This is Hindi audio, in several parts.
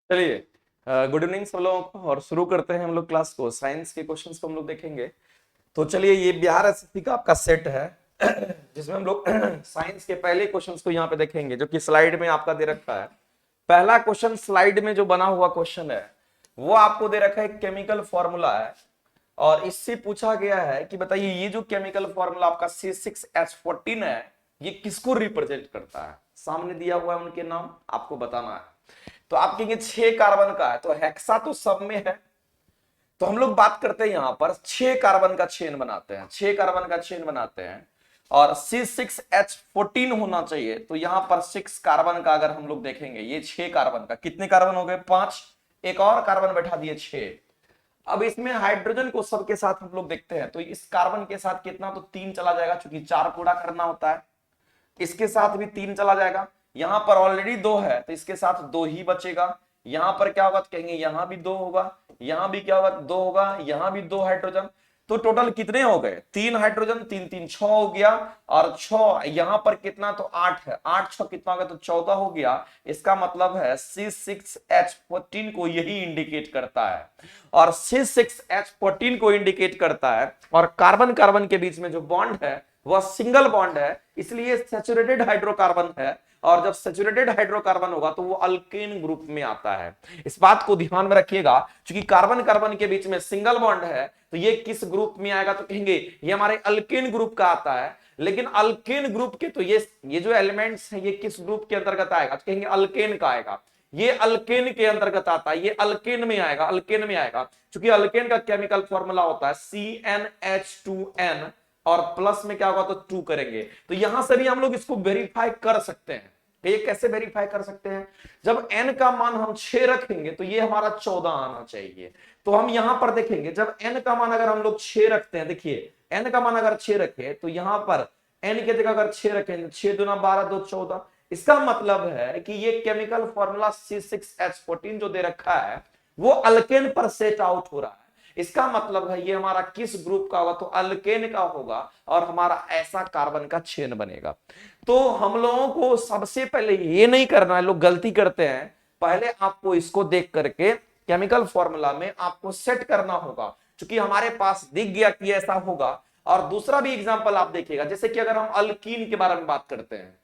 चलिए, गुड इवनिंग सब लोगों को। और शुरू करते हैं हम लोग क्लास को। साइंस के क्वेश्चंस को हम लोग देखेंगे। तो चलिए, ये बिहार एसएससी का आपका सेट है जिसमें हम लोग साइंस के पहले क्वेश्चंस को यहाँ पे देखेंगे, जो कि स्लाइड में आपका दे रखा है। पहला क्वेश्चन स्लाइड में जो बना हुआ क्वेश्चन है वो आपको दे रखा है, केमिकल फॉर्मूला है। और इससे पूछा गया है कि बताइए, ये जो केमिकल फॉर्मूला आपका C6H14 है, ये किसको रिप्रेजेंट करता है। सामने दिया हुआ है उनके नाम, आपको बताना है। तो आप कहेंगे 6 कार्बन का है, तो हेक्सा तो सब में है। तो हम लोग बात करते हैं यहां पर 6 कार्बन का चेन बनाते हैं, 6 कार्बन का चेन बनाते हैं। और C6H14 होना चाहिए। तो यहां पर 6 कार्बन का अगर हम लोग देखेंगे, ये 6 कार्बन का कितने कार्बन हो गए, 5। एक और कार्बन बैठा दिए 6। अब इसमें हाइड्रोजन को सबके साथ हम लोग देखते हैं, तो इस कार्बन के साथ कितना, तो 3 चला जाएगा, क्योंकि 4 पूरा करना होता है। इसके साथ भी 3 चला जाएगा। यहां पर ऑलरेडी 2 है, तो इसके साथ 2 ही बचेगा। यहां पर क्या होगा, तो कहेंगे यहां भी 2 होगा, यहां भी क्या होगा, 2 होगा, यहां भी 2 हाइड्रोजन। तो टोटल कितने हो गए, 3 हाइड्रोजन, 3 3 6 हो गया। और 6 यहां पर कितना, तो 8 है, 8 6 कितना हो गया, तो 14 हो गया। इसका मतलब है C6H14 को यही इंडिकेट करता है। और C6H14 को इंडिकेट करता है। और कार्बन कार्बन के बीच में जो बॉन्ड है वह सिंगल बॉन्ड है, इसलिए सैचुरेटेड हाइड्रोकार्बन है। और जब सैचुरेटेड हाइड्रोकार्बन होगा तो वो अल्केन ग्रुप में आता है। इस बात को ध्यान में रखिएगा, क्योंकि कार्बन कार्बन के बीच में सिंगल बॉन्ड है, तो ये किस ग्रुप में आएगा, तो कहेंगे ये हमारे अल्केन ग्रुप का आता है। लेकिन अल्केन ग्रुप के तो ये जो एलिमेंट्स है, ये किस ग्रुप के अंतर्गत आएगा, तो कहेंगे अल्केन का आएगा। ये अल्केन के अंतर्गत आता है, ये अल्केन में आएगा, अल्केन में आएगा। क्योंकि अल्केन का केमिकल फॉर्मूला होता है CnH2n, और प्लस में क्या होगा, तो 2 करेंगे। तो यहां से भी हम लोग इसको वेरीफाई कर सकते हैं। ये कैसे वेरीफाई कर सकते हैं, जब n का मान हम 6 रखेंगे तो ये हमारा 14 आना चाहिए। तो हम यहां पर देखेंगे, जब n का मान अगर हम लोग 6 रखते हैं, देखिए n का मान अगर 6 रखे, तो यहां पर n की जगह अगर 6 रखेंगे, 6 दूना 12, 2 14। इसका मतलब है कि ये केमिकल फॉर्मूला C6H14 जो दे रखा है वो अल्केन पर सेट आउट हो रहा है। इसका मतलब है ये हमारा किस ग्रुप का होगा, तो अल्केन का होगा। और हमारा ऐसा कार्बन का चेन बनेगा। तो हम लोगों को सबसे पहले ये नहीं करना है, लोग गलती करते हैं, पहले आपको इसको देख करके केमिकल फॉर्मूला में आपको सेट करना होगा, क्योंकि हमारे पास दिख गया कि ऐसा होगा। और दूसरा भी एग्जांपल आप देखिएगा, जैसे कि अगर हम अल्कीन के बारे में बात करते हैं,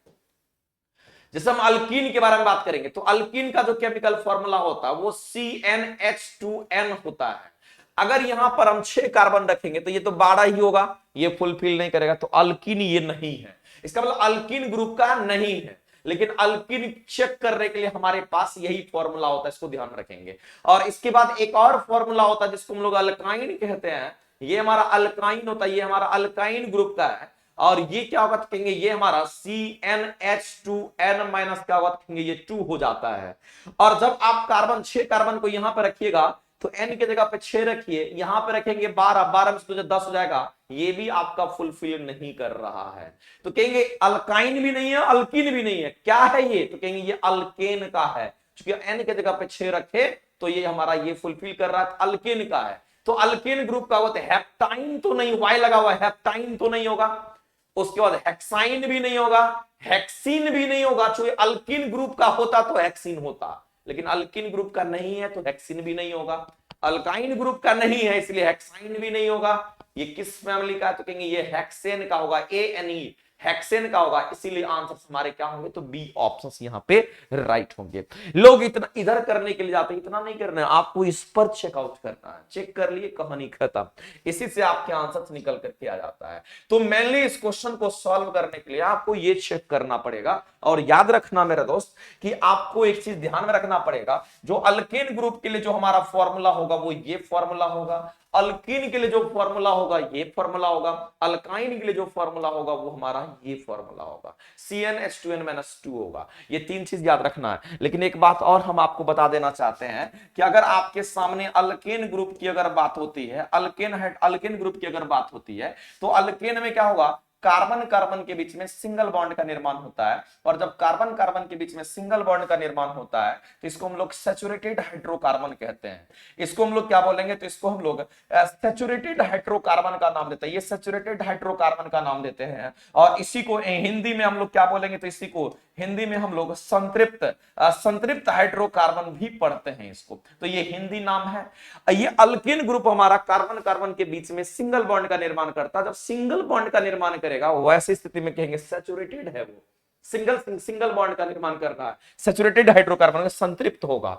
जैसे हम अल्कीन के बारे में बात करेंगे, तो अल्कीन का जो केमिकल फॉर्मूला होता है वो CnH2n होता है। अगर यहां पर हम 6 कार्बन रखेंगे तो ये तो 12 ही होगा, ये फुलफिल नहीं करेगा, तो अल्कीन ये नहीं है। इसका मतलब अल्कीन ग्रुप का नहीं है। लेकिन अल्कीन चेक करने के लिए हमारे पास यही फॉर्मूला होता है, इसको ध्यान रखेंगे। और इसके बाद एक और फॉर्मूला होता है जिसको हम लोग अल्काइन कहते हैं। ये हमारा अल्काइन होता है, ये हमारा अल्काइन ग्रुप का है। और ये क्या होगा, तो कहेंगे ये हमारा CnH2n माइनस क्या होगा, तो कहेंगे ये 2 हो जाता है। और जब आप कार्बन 6 कार्बन को यहां पर रखिएगा, तो n की जगह पे 6 रखिए, यहां पे रखेंगे 12, 12 में से 10 हो जाएगा, ये भी आपका फुलफिल नहीं कर रहा है। तो कहेंगे अल्काइन भी नहीं है, अल्कीन भी नहीं है, क्या है ये, तो कहेंगे ये अल्केन का है। क्योंकि n की जगह पे 6 रखे तो ये हमारा ये फुलफिल कर रहा है, अल्केन का है। तो अल्केन ग्रुप का होगा, तो हेप्टाइन तो नहीं, वाई लगा हुआ है, हेप्टाइन तो नहीं होगा। उसके बाद हेक्साइन भी नहीं होगा, हेक्सीन भी नहीं होगा। चूंकि अल्किन ग्रुप का होता तो हेक्सीन होता, लेकिन अल्किन ग्रुप का नहीं है तो हेक्सीन भी नहीं होगा। अल्काइन ग्रुप का नहीं है इसलिए हेक्साइन भी नहीं होगा। ये किस फैमिली का है, तो कहेंगे ये हेक्सेन का होगा, ANE हेक्सेन का होगा। इसीलिए आंसर हमारे क्या होंगे, तो बी ऑप्शन यहां पे राइट होंगे। लोग इतना इधर करने के लिए जाते हैं, इतना नहीं करना है, आपको इस पर चेकआउट करना है। चेक कर लिए, कहानी खत्म। इसी से आपके आंसर निकल करके आ जाता है। तो मेनली इस क्वेश्चन को सॉल्व करने के लिए आपको ये चेक करना पड़ेगा। और याद रखना मेरा दोस्त कि आपको एक चीज ध्यान में रखना पड़ेगा, जो अल्केन ग्रुप के लिए जो हमारा फॉर्मूला होगा वो ये फॉर्मूला होगा, अल्कीन के लिए जो फॉर्मूला होगा ये फॉर्मूला होगा, अल्काइन के लिए जो फॉर्मूला होगा वो हमारा ये फॉर्मूला होगा, CnH2n-2 होगा। ये 3 चीज याद रखना है। लेकिन एक बात और हम आपको बता देना चाहते हैं कि अगर आपके सामने अल्केन ग्रुप की अगर बात होती है, अल्केन ग्रुप की अगर बात होती है, तो अल्केन में क्या होगा, कार्बन कार्बन के बीच में सिंगल बॉन्ड का निर्माण होता है। और जब कार्बन कार्बन के बीच में सिंगल बॉन्ड का निर्माण होता है तो इसको हम लोग सैचुरेटेड हाइड्रोकार्बन कहते हैं। इसको हम लोग क्या बोलेंगे, तो इसको हम लोग सैचुरेटेड हाइड्रोकार्बन का नाम देते हैं, ये सैचुरेटेड हाइड्रोकार्बन का नाम देते हैं। और इसी को हिंदी में हम लोग क्या बोलेंगे, तो इसी को हिंदी में हम लोग संतृप्त हाइड्रोकार्बन भी पढ़ते हैं इसको। तो ये हिंदी नाम है। ये अल्किन ग्रुप हमारा कार्बन कार्बन के बीच में सिंगल बॉन्ड का निर्माण करता है। जब सिंगल बॉन्ड का निर्माण करेगा वैसी स्थिति में कहेंगे सैचुरेटेड है, वो सिंगल बॉन्ड का निर्माण कर रहा है, सैचुरेटेड हाइड्रोकार्बन में संतृप्त होगा।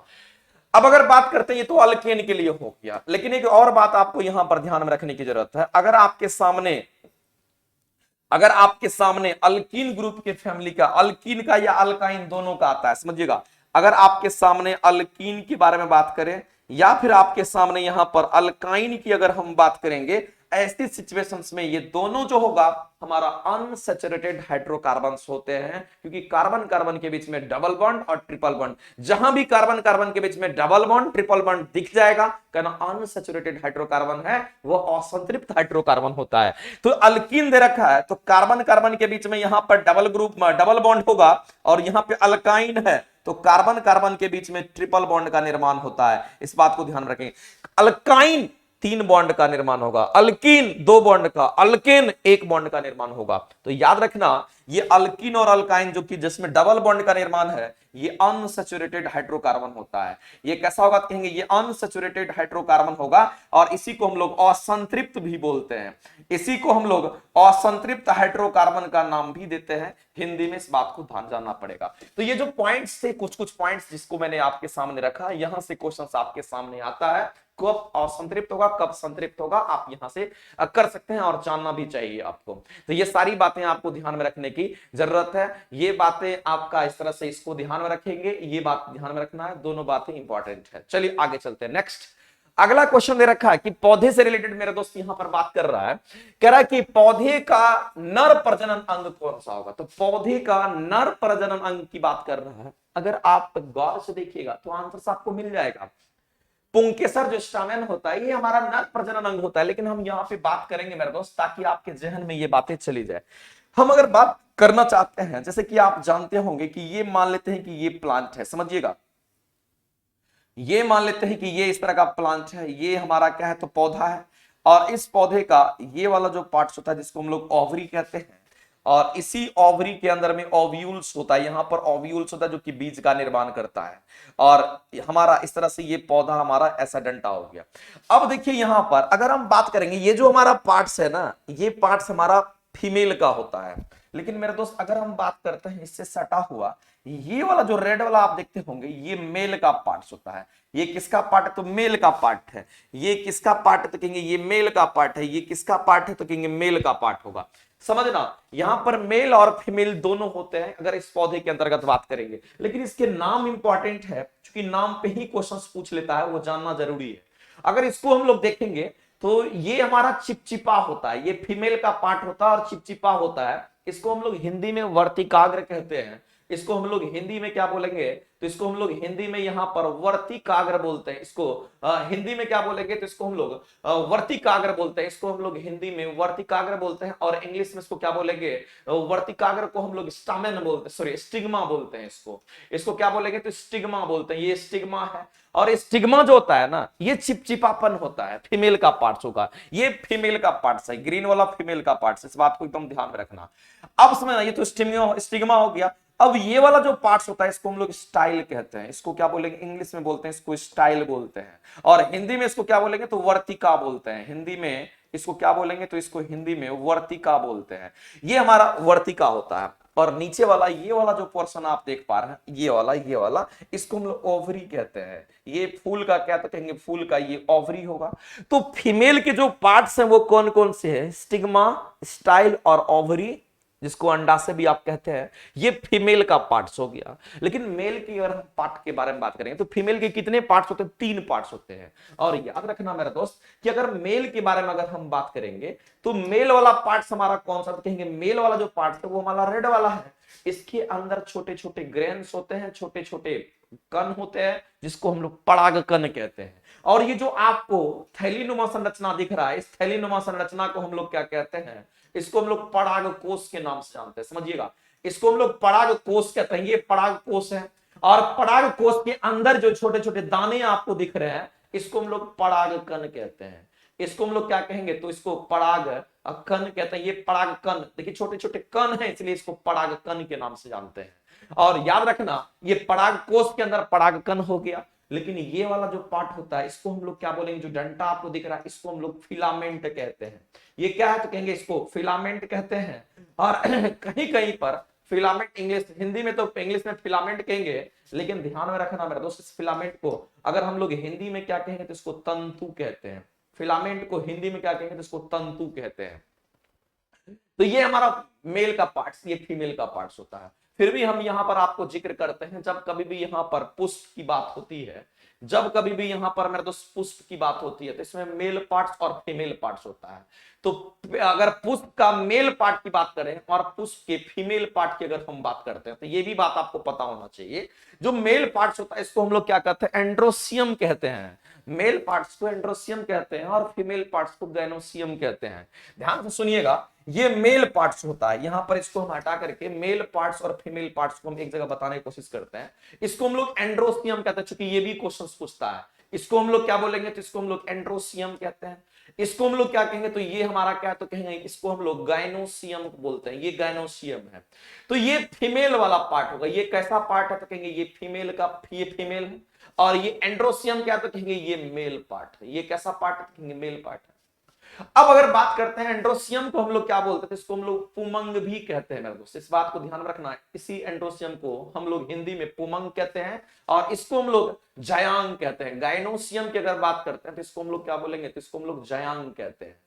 अब अगर बात करते हैं, ये तो अल्केन के लिए हो गया, लेकिन एक और बात आपको यहां पर ध्यान में रखने की जरूरत है। अगर आपके सामने अल्कीन ग्रुप के फैमिली का, अल्कीन का या अल्काइन दोनों का आता है, समझिएगा। अगर आपके सामने अल्कीन के बारे में बात करें या फिर आपके सामने यहां पर अल्काइन की अगर हम बात करेंगे, ऐसी सिचुएशंस में ये दोनों जो होगा हमारा अनसैचुरेटेड हाइड्रोकार्बन्स होते हैं, क्योंकि कार्बन कार्बन के बीच में डबल बॉन्ड और ट्रिपल बॉन्ड, जहां भी कार्बन कार्बन के बीच में डबल बॉन्ड ट्रिपल बॉन्ड दिख जाएगा, कहना अनसैचुरेटेड हाइड्रोकार्बन है, वो असंतृप्त हाइड्रोकार्बन होता है। तो अल्कीन दे रखा है, तो कार्बन कार्बन के बीच में यहां पर डबल बॉन्ड होगा, और यहां पे अल्काइन है तो कार्बन कार्बन के बीच में ट्रिपल बॉन्ड का निर्माण होता है। इस बात को ध्यान रखें। अल्काइन 3 बॉन्ड का निर्माण होगा, अल्कीन 2 बॉन्ड का, अल्केन 1 बॉन्ड का निर्माण होगा। तो याद रखना, ये अल्कीन और अल्काइन जो कि जिसमें डबल बॉन्ड का निर्माण है, ये अनसैचुरेटेड हाइड्रोकार्बन होता है। ये कैसा होगा कहेंगे, ये अनसैचुरेटेड हाइड्रोकार्बन होगा, और इसी को हम लोग असंतृप्त भी बोलते हैं। इसी को हम लोग असंतृप्त हाइड्रोकार्बन का नाम भी देते हैं हिंदी में। इस बात को ध्यान जानना पड़ेगा। तो ये जो पॉइंट्स थे, कुछ पॉइंट्स जिसको मैंने आपके सामने रखा, यहां से क्वेश्चन आपके सामने आता है, कब असंतृप्त होगा कब संतृप्त होगा, आप यहां से कर सकते हैं और जानना भी चाहिए आपको। तो ये सारी बातें आपको ध्यान में रखने की जरूरत है। ये बातें आपका इस तरह से इसको ध्यान में रखेंगे, ये बात ध्यान में रखना है, दोनों बातें इंपॉर्टेंट है। चलिए आगे चलते हैं। नेक्स्ट अगला क्वेश्चन दे रखा है कि पौधे से रिलेटेड मेरा दोस्त यहां पर बात कर रहा है, कह रहा है कि पौधे का नर प्रजनन अंग कौन सा होगा। तो पौधे का नर प्रजनन अंग की बात कर रहा है। अगर आप गौर से देखिएगा तो आंसर आपको मिल जाएगा। पुंकेसर जो स्टामेन होता है, ये हमारा नर प्रजनन अंग होता है, लेकिन हम यहां पे बात करेंगे मेरे दोस्त, ताकि आपके जहन में ये बातें चली जाए। हम अगर बात करना चाहते हैं, जैसे कि आप जानते होंगे कि ये मान लेते हैं कि ये प्लांट है, समझिएगा, ये मान लेते हैं कि ये इस तरह का प्लांट है, ये हमारा क्या है, तो पौधा है। और इस पौधे का ये वाला जो पार्ट होता है जिसको हम लोग ओवरी कहते हैं, और इसी ओवरी के अंदर में ओव्यूल्स होता है, यहां पर ओव्यूल्स होता है जो कि बीज का निर्माण करता है। और हमारा इस तरह से ये पौधा हमारा ऐसा डंटा हो गया। अब देखिए यहां पर अगर हम बात करेंगे, ये जो हमारा पार्ट्स है ना, ये पार्ट्स हमारा फीमेल का होता है। लेकिन मेरे दोस्त अगर हम बात करते हैं इससे सटा हुआ, ये वाला जो रेड वाला आप देखते होंगे, ये मेल का पार्ट होता है। ये किसका पार्ट है, तो मेल का पार्ट है। ये किसका पार्ट है, तो कहेंगे ये मेल का पार्ट है। ये किसका पार्ट है, तो कहेंगे मेल का पार्ट होगा। समझना, यहां पर मेल और फीमेल दोनों होते हैं अगर इस पौधे के अंतर्गत बात करेंगे। लेकिन इसके नाम इंपॉर्टेंट है, क्योंकि नाम पे ही क्वेश्चंस पूछ लेता है, वो जानना जरूरी है। अगर इसको हम लोग देखेंगे तो ये हमारा चिपचिपा होता है, ये फीमेल का पार्ट होता है और चिपचिपा होता है। इसको हम लोग हिंदी में वर्तिकाग्र कहते हैं। इसको हम लोग हिंदी में क्या बोलेंगे, तो इसको हम लोग हिंदी में यहां पर वर्तिकाग्र बोलते हैं। इसको हिंदी में क्या बोलेंगे, तो इसको हम लोग वर्तिकाग्र बोलते हैं। इसको हम लोग हिंदी में वर्तिकाग्र बोलते हैं, और इंग्लिश में इसको क्या बोलेंगे, वर्तिकाग्र को हम लोग स्टामेन बोलते हैं, सॉरी स्टिग्मा बोलते हैं। इसको क्या बोलेंगे, तो स्टिग्मा बोलते हैं। ये स्टिग्मा है, और स्टिग्मा जो होता है ना, ये चिपचिपापन होता है, फीमेल का पार्ट होगा। ये फीमेल का पार्ट है, ग्रीन वाला फीमेल का पार्ट। इस बात को एकदम ध्यान में रखना। अब समझना, ये तो स्टिग्मा हो गया। अब ये वाला जो पार्ट्स होता है, इसको हम लोग स्टाइल कहते हैं। इसको क्या बोलेंगे, इंग्लिश में बोलते हैं इसको स्टाइल बोलते हैं, और हिंदी में इसको क्या बोलेंगे, तो वर्तिका बोलते हैं। हिंदी में इसको क्या बोलेंगे, तो इसको हिंदी में वर्तिका बोलते हैं। ये हमारा वर्तिका होता है। और नीचे वाला ये वाला जो पोर्शन आप देख पा रहे हैं, ये वाला इसको हम लोग ओवरी कहते हैं। ये फूल का क्या, तो कहेंगे फूल का ये ओवरी होगा। तो फीमेल के जो पार्ट्स हैं वो कौन कौन से हैं, स्टिग्मा, स्टाइल और ओवरी, जिसको अंडाशय भी आप कहते हैं, ये फीमेल का पार्ट्स हो गया। लेकिन मेल की अगर हम पार्ट के बारे में बात करेंगे तो फीमेल के कितने पार्ट्स होते हैं, 3 पार्ट्स होते हैं। और याद रखना मेरा दोस्त कि अगर मेल के बारे में अगर हम बात करेंगे तो मेल वाला पार्ट्स हमारा कौन सा, तो कहेंगे मेल वाला जो पार्ट है वो हमारा रेड वाला है। इसके अंदर छोटे छोटे ग्रेन्स होते हैं, छोटे छोटे कण होते हैं, जिसको हम लोग पराग कण कहते हैं। और ये जो आपको थैलीनुमा संरचना दिख रहा है, इस थैलीनुमा संरचना को हम लोग क्या कहते हैं, इसको हम लोग पराग कोष के नाम से जानते हैं। समझिएगा, इसको हम लोग पराग कोष कहते हैं। ये पराग कोष है, और पराग कोष के अंदर जो छोटे छोटे दाने आपको दिख रहे हैं, इसको हम लोग पराग कण कहते हैं। इसको हम लोग क्या कहेंगे, तो इसको पराग कण कहते हैं, ये परागकण, देखिए छोटे छोटे कण है इसलिए इसको परागकण के नाम से जानते हैं। और याद रखना ये परागकोश के अंदर परागकण हो गया, लेकिन ये वाला जो पार्ट होता है इसको हम लोग क्या बोलेंगे, जो डंटा आपको दिख रहा है इसको हम लोग फिलामेंट कहते हैं। ये क्या है तो कहेंगे इसको फिलामेंट कहते हैं। और कहीं कहीं पर फिलामेंट इंग्लिश, हिंदी में तो इंग्लिश में फिलामेंट कहेंगे, लेकिन ध्यान में रखना मेरे दोस्त, इस फिलामेंट को अगर हम लोग हिंदी में क्या कहेंगे तो इसको तंतु कहते हैं। फिलामेंट को हिंदी में क्या कहेंगे तो इसको तंतु कहते हैं। तो ये हमारा मेल का पार्ट्स, ये फीमेल का पार्ट्स होता है। फिर भी हम यहां पर आपको जिक्र करते हैं, जब कभी भी यहां पर पुष्प की बात होती है, जब कभी भी यहां पर मेरे दोस्त पुष्प की बात होती है तो इसमें मेल पार्ट्स और फीमेल पार्ट्स होता है। तो अगर पुष्प का मेल पार्ट की बात करें और पुष्प के फीमेल पार्ट की अगर हम बात करते हैं तो ये भी बात आपको पता होना चाहिए, जो मेल पार्ट्स होता है इसको हम लोग क्या कहते हैं, एंड्रोसियम कहते हैं। मेल पार्ट्स को एंड्रोसियम कहते हैं और फीमेल पार्ट्स को गैनोसियम कहते हैं। ध्यान से सुनिएगा, ये मेल पार्ट्स होता है, यहां पर इसको हम हटा करके मेल पार्ट्स और फीमेल पार्ट्स को हम एक जगह बताने की कोशिश करते हैं। इसको हम लोग एंड्रोसियम कहते हैं, क्योंकि ये भी क्वेश्चन पूछता है। इसको हम लोग क्या बोलेंगे तो इसको हम लोग एंड्रोसियम कहते हैं। इसको हम लोग क्या कहेंगे तो ये हमारा क्या तो कहेंगे, इसको हम लोग गायनोसियम बोलते हैं, ये गायनोसियम है। तो ये फीमेल वाला पार्ट होगा। ये कैसा पार्ट है तो कहेंगे ये फीमेल का, ये फीमेल है। और ये एंड्रोसियम क्या तो कहेंगे ये मेल पार्ट है। ये कैसा पार्ट है तो कहेंगे मेल पार्ट है। अब अगर बात करते हैं एंड्रोसियम को हम लोग क्या बोलते थे, इसको हम लोग पुमंग भी कहते हैं मेरे दोस्त, इस बात को ध्यान रखना है। इसी एंड्रोसियम को हम लोग हिंदी में पुमंग कहते हैं और इसको हम लोग जयांग कहते हैं। गायनोसियम की अगर बात करते हैं तो इसको हम लोग क्या बोलेंगे तो इसको हम लोग जयांग कहते हैं।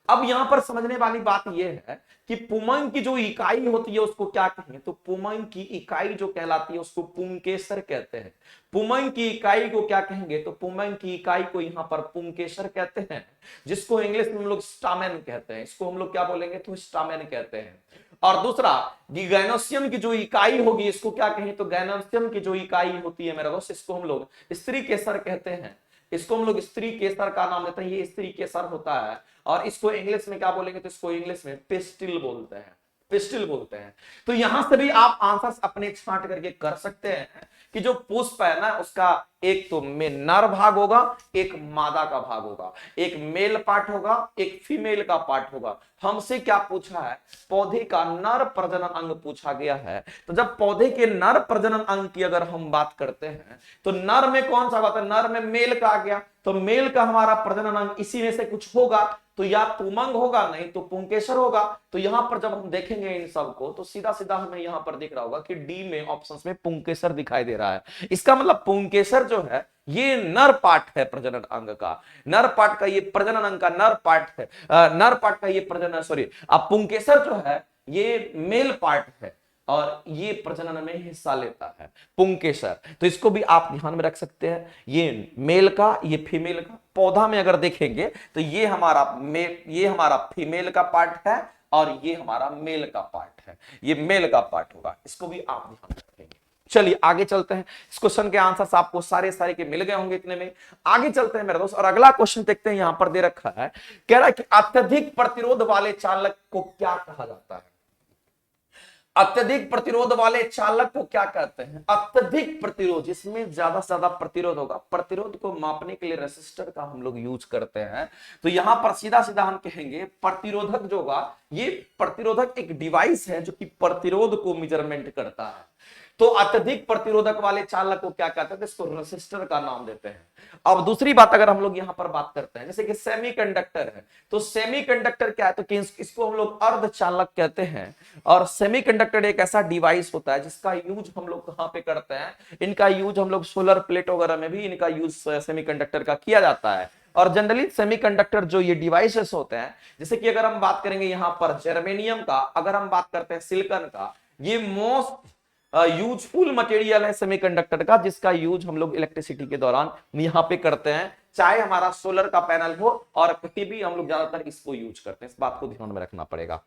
अब यहां पर समझने वाली बात यह है कि पुमंग की जो इकाई होती है उसको क्या कहेंगे, तो पुमंग की इकाई जो कहलाती है उसको पुंकेसर कहते हैं। पुमंग की इकाई को क्या कहेंगे तो पुमंग की इकाई को यहां पर पुंकेसर कहते हैं, जिसको इंग्लिश में हम लोग स्टामेन कहते हैं। इसको हम लोग क्या बोलेंगे तो स्टामेन कहते हैं। और दूसरा गैनोसियम की जो इकाई होगी इसको क्या कहें तो गैनोसियम की जो इकाई होती है मेरा दोस्त, इसको हम लोग स्त्री केसर कहते हैं। इसको हम लोग स्त्री केसर का नाम देते हैं, ये स्त्री केसर होता है। और इसको इंग्लिश में क्या बोलेंगे तो इसको इंग्लिश में पिस्टिल बोलते हैं, पिस्टिल बोलते हैं। तो यहां से भी आप आंसर अपने छांट करके कर सकते हैं कि जो पुष्प है ना उसका एक तो में नर भाग होगा, एक मादा का भाग होगा, एक मेल पार्ट होगा, एक फीमेल का पार्ट होगा। हमसे क्या पूछा है, पौधे का नर प्रजनन अंग पूछा गया है। तो जब पौधे के नर प्रजनन अंग की अगर हम बात करते हैं तो नर में कौन सा बात है, नर में मेल का आ गया, तो मेल का हमारा प्रजनन अंग इसी में से कुछ होगा, तो या पुमंग होगा नहीं तो पुंकेसर होगा। तो यहां पर जब हम देखेंगे इन सबको तो सीधा सीधा हमें यहां पर दिख रहा होगा कि डी में ऑप्शंस में पुंकेसर दिखाई दे रहा है। इसका मतलब पुंकेसर जो है ये नर पार्ट है प्रजनन अंग का, नर पार्ट का ये प्रजनन अंग का नर पार्ट है, नर पार्ट का ये प्रजनन, सॉरी अब पुंकेसर जो है ये मेल पार्ट है और ये प्रजनन में हिस्सा लेता है पुंकेसर। तो इसको भी आप ध्यान में रख सकते हैं, ये मेल का ये फीमेल का। पौधा में अगर देखेंगे तो ये हमारा फीमेल का पार्ट है और ये हमारा मेल का पार्ट है, ये मेल का पार्ट होगा। इसको भी आप ध्यान रखेंगे। चलिए आगे चलते हैं, इस क्वेश्चन के आंसर्स आपको सारे के मिल गए होंगे इतने में। आगे चलते हैं मेरे दोस्त और अगला क्वेश्चन देखते हैं। यहां पर दे रखा है, कह रहा है कि अत्यधिक प्रतिरोध वाले चालक को क्या कहा जाता है। अत्यधिक प्रतिरोध वाले चालक को क्या कहते हैं, अत्यधिक प्रतिरोध जिसमें ज्यादा से ज्यादा प्रतिरोध होगा। प्रतिरोध को मापने के लिए रेसिस्टर का हम लोग यूज करते हैं। तो यहां पर सीधा सीधा हम कहेंगे प्रतिरोधक जो होगा, ये प्रतिरोधक एक डिवाइस है जो कि प्रतिरोध को मेजरमेंट करता है। तो अत्यधिक प्रतिरोधक वाले चालक को क्या कहते हैं, इसको रेसिस्टर का नाम देते हैं। अब दूसरी बात अगर हम लोग यहां पर बात करते हैं, जैसे कि सेमीकंडक्टर है, तो सेमीकंडक्टर क्या है तो इसको हम लोग अर्धचालक कहते हैं। और सेमीकंडक्टर एक ऐसा डिवाइस होता है जिसका यूज हम लोग कहां पे करते हैं, इनका यूज हम लोग सोलर प्लेट वगैरह में भी इनका यूज सेमीकंडक्टर का किया जाता है। और जनरली सेमीकंडक्टर जो ये डिवाइसेस होते हैं, जैसे कि अगर हम बात करेंगे यहां पर जर्मेनियम का, अगर हम बात करते हैं सिलिकॉन का, ये मोस्ट यूजफुल मटेरियल है सेमीकंडक्टर का, जिसका यूज हम लोग इलेक्ट्रिसिटी के दौरान यहां पे करते हैं, चाहे हमारा सोलर का पैनल हो और कहीं भी हम लोग ज्यादातर इसको यूज करते हैं। इस बात को ध्यान में रखना पड़ेगा।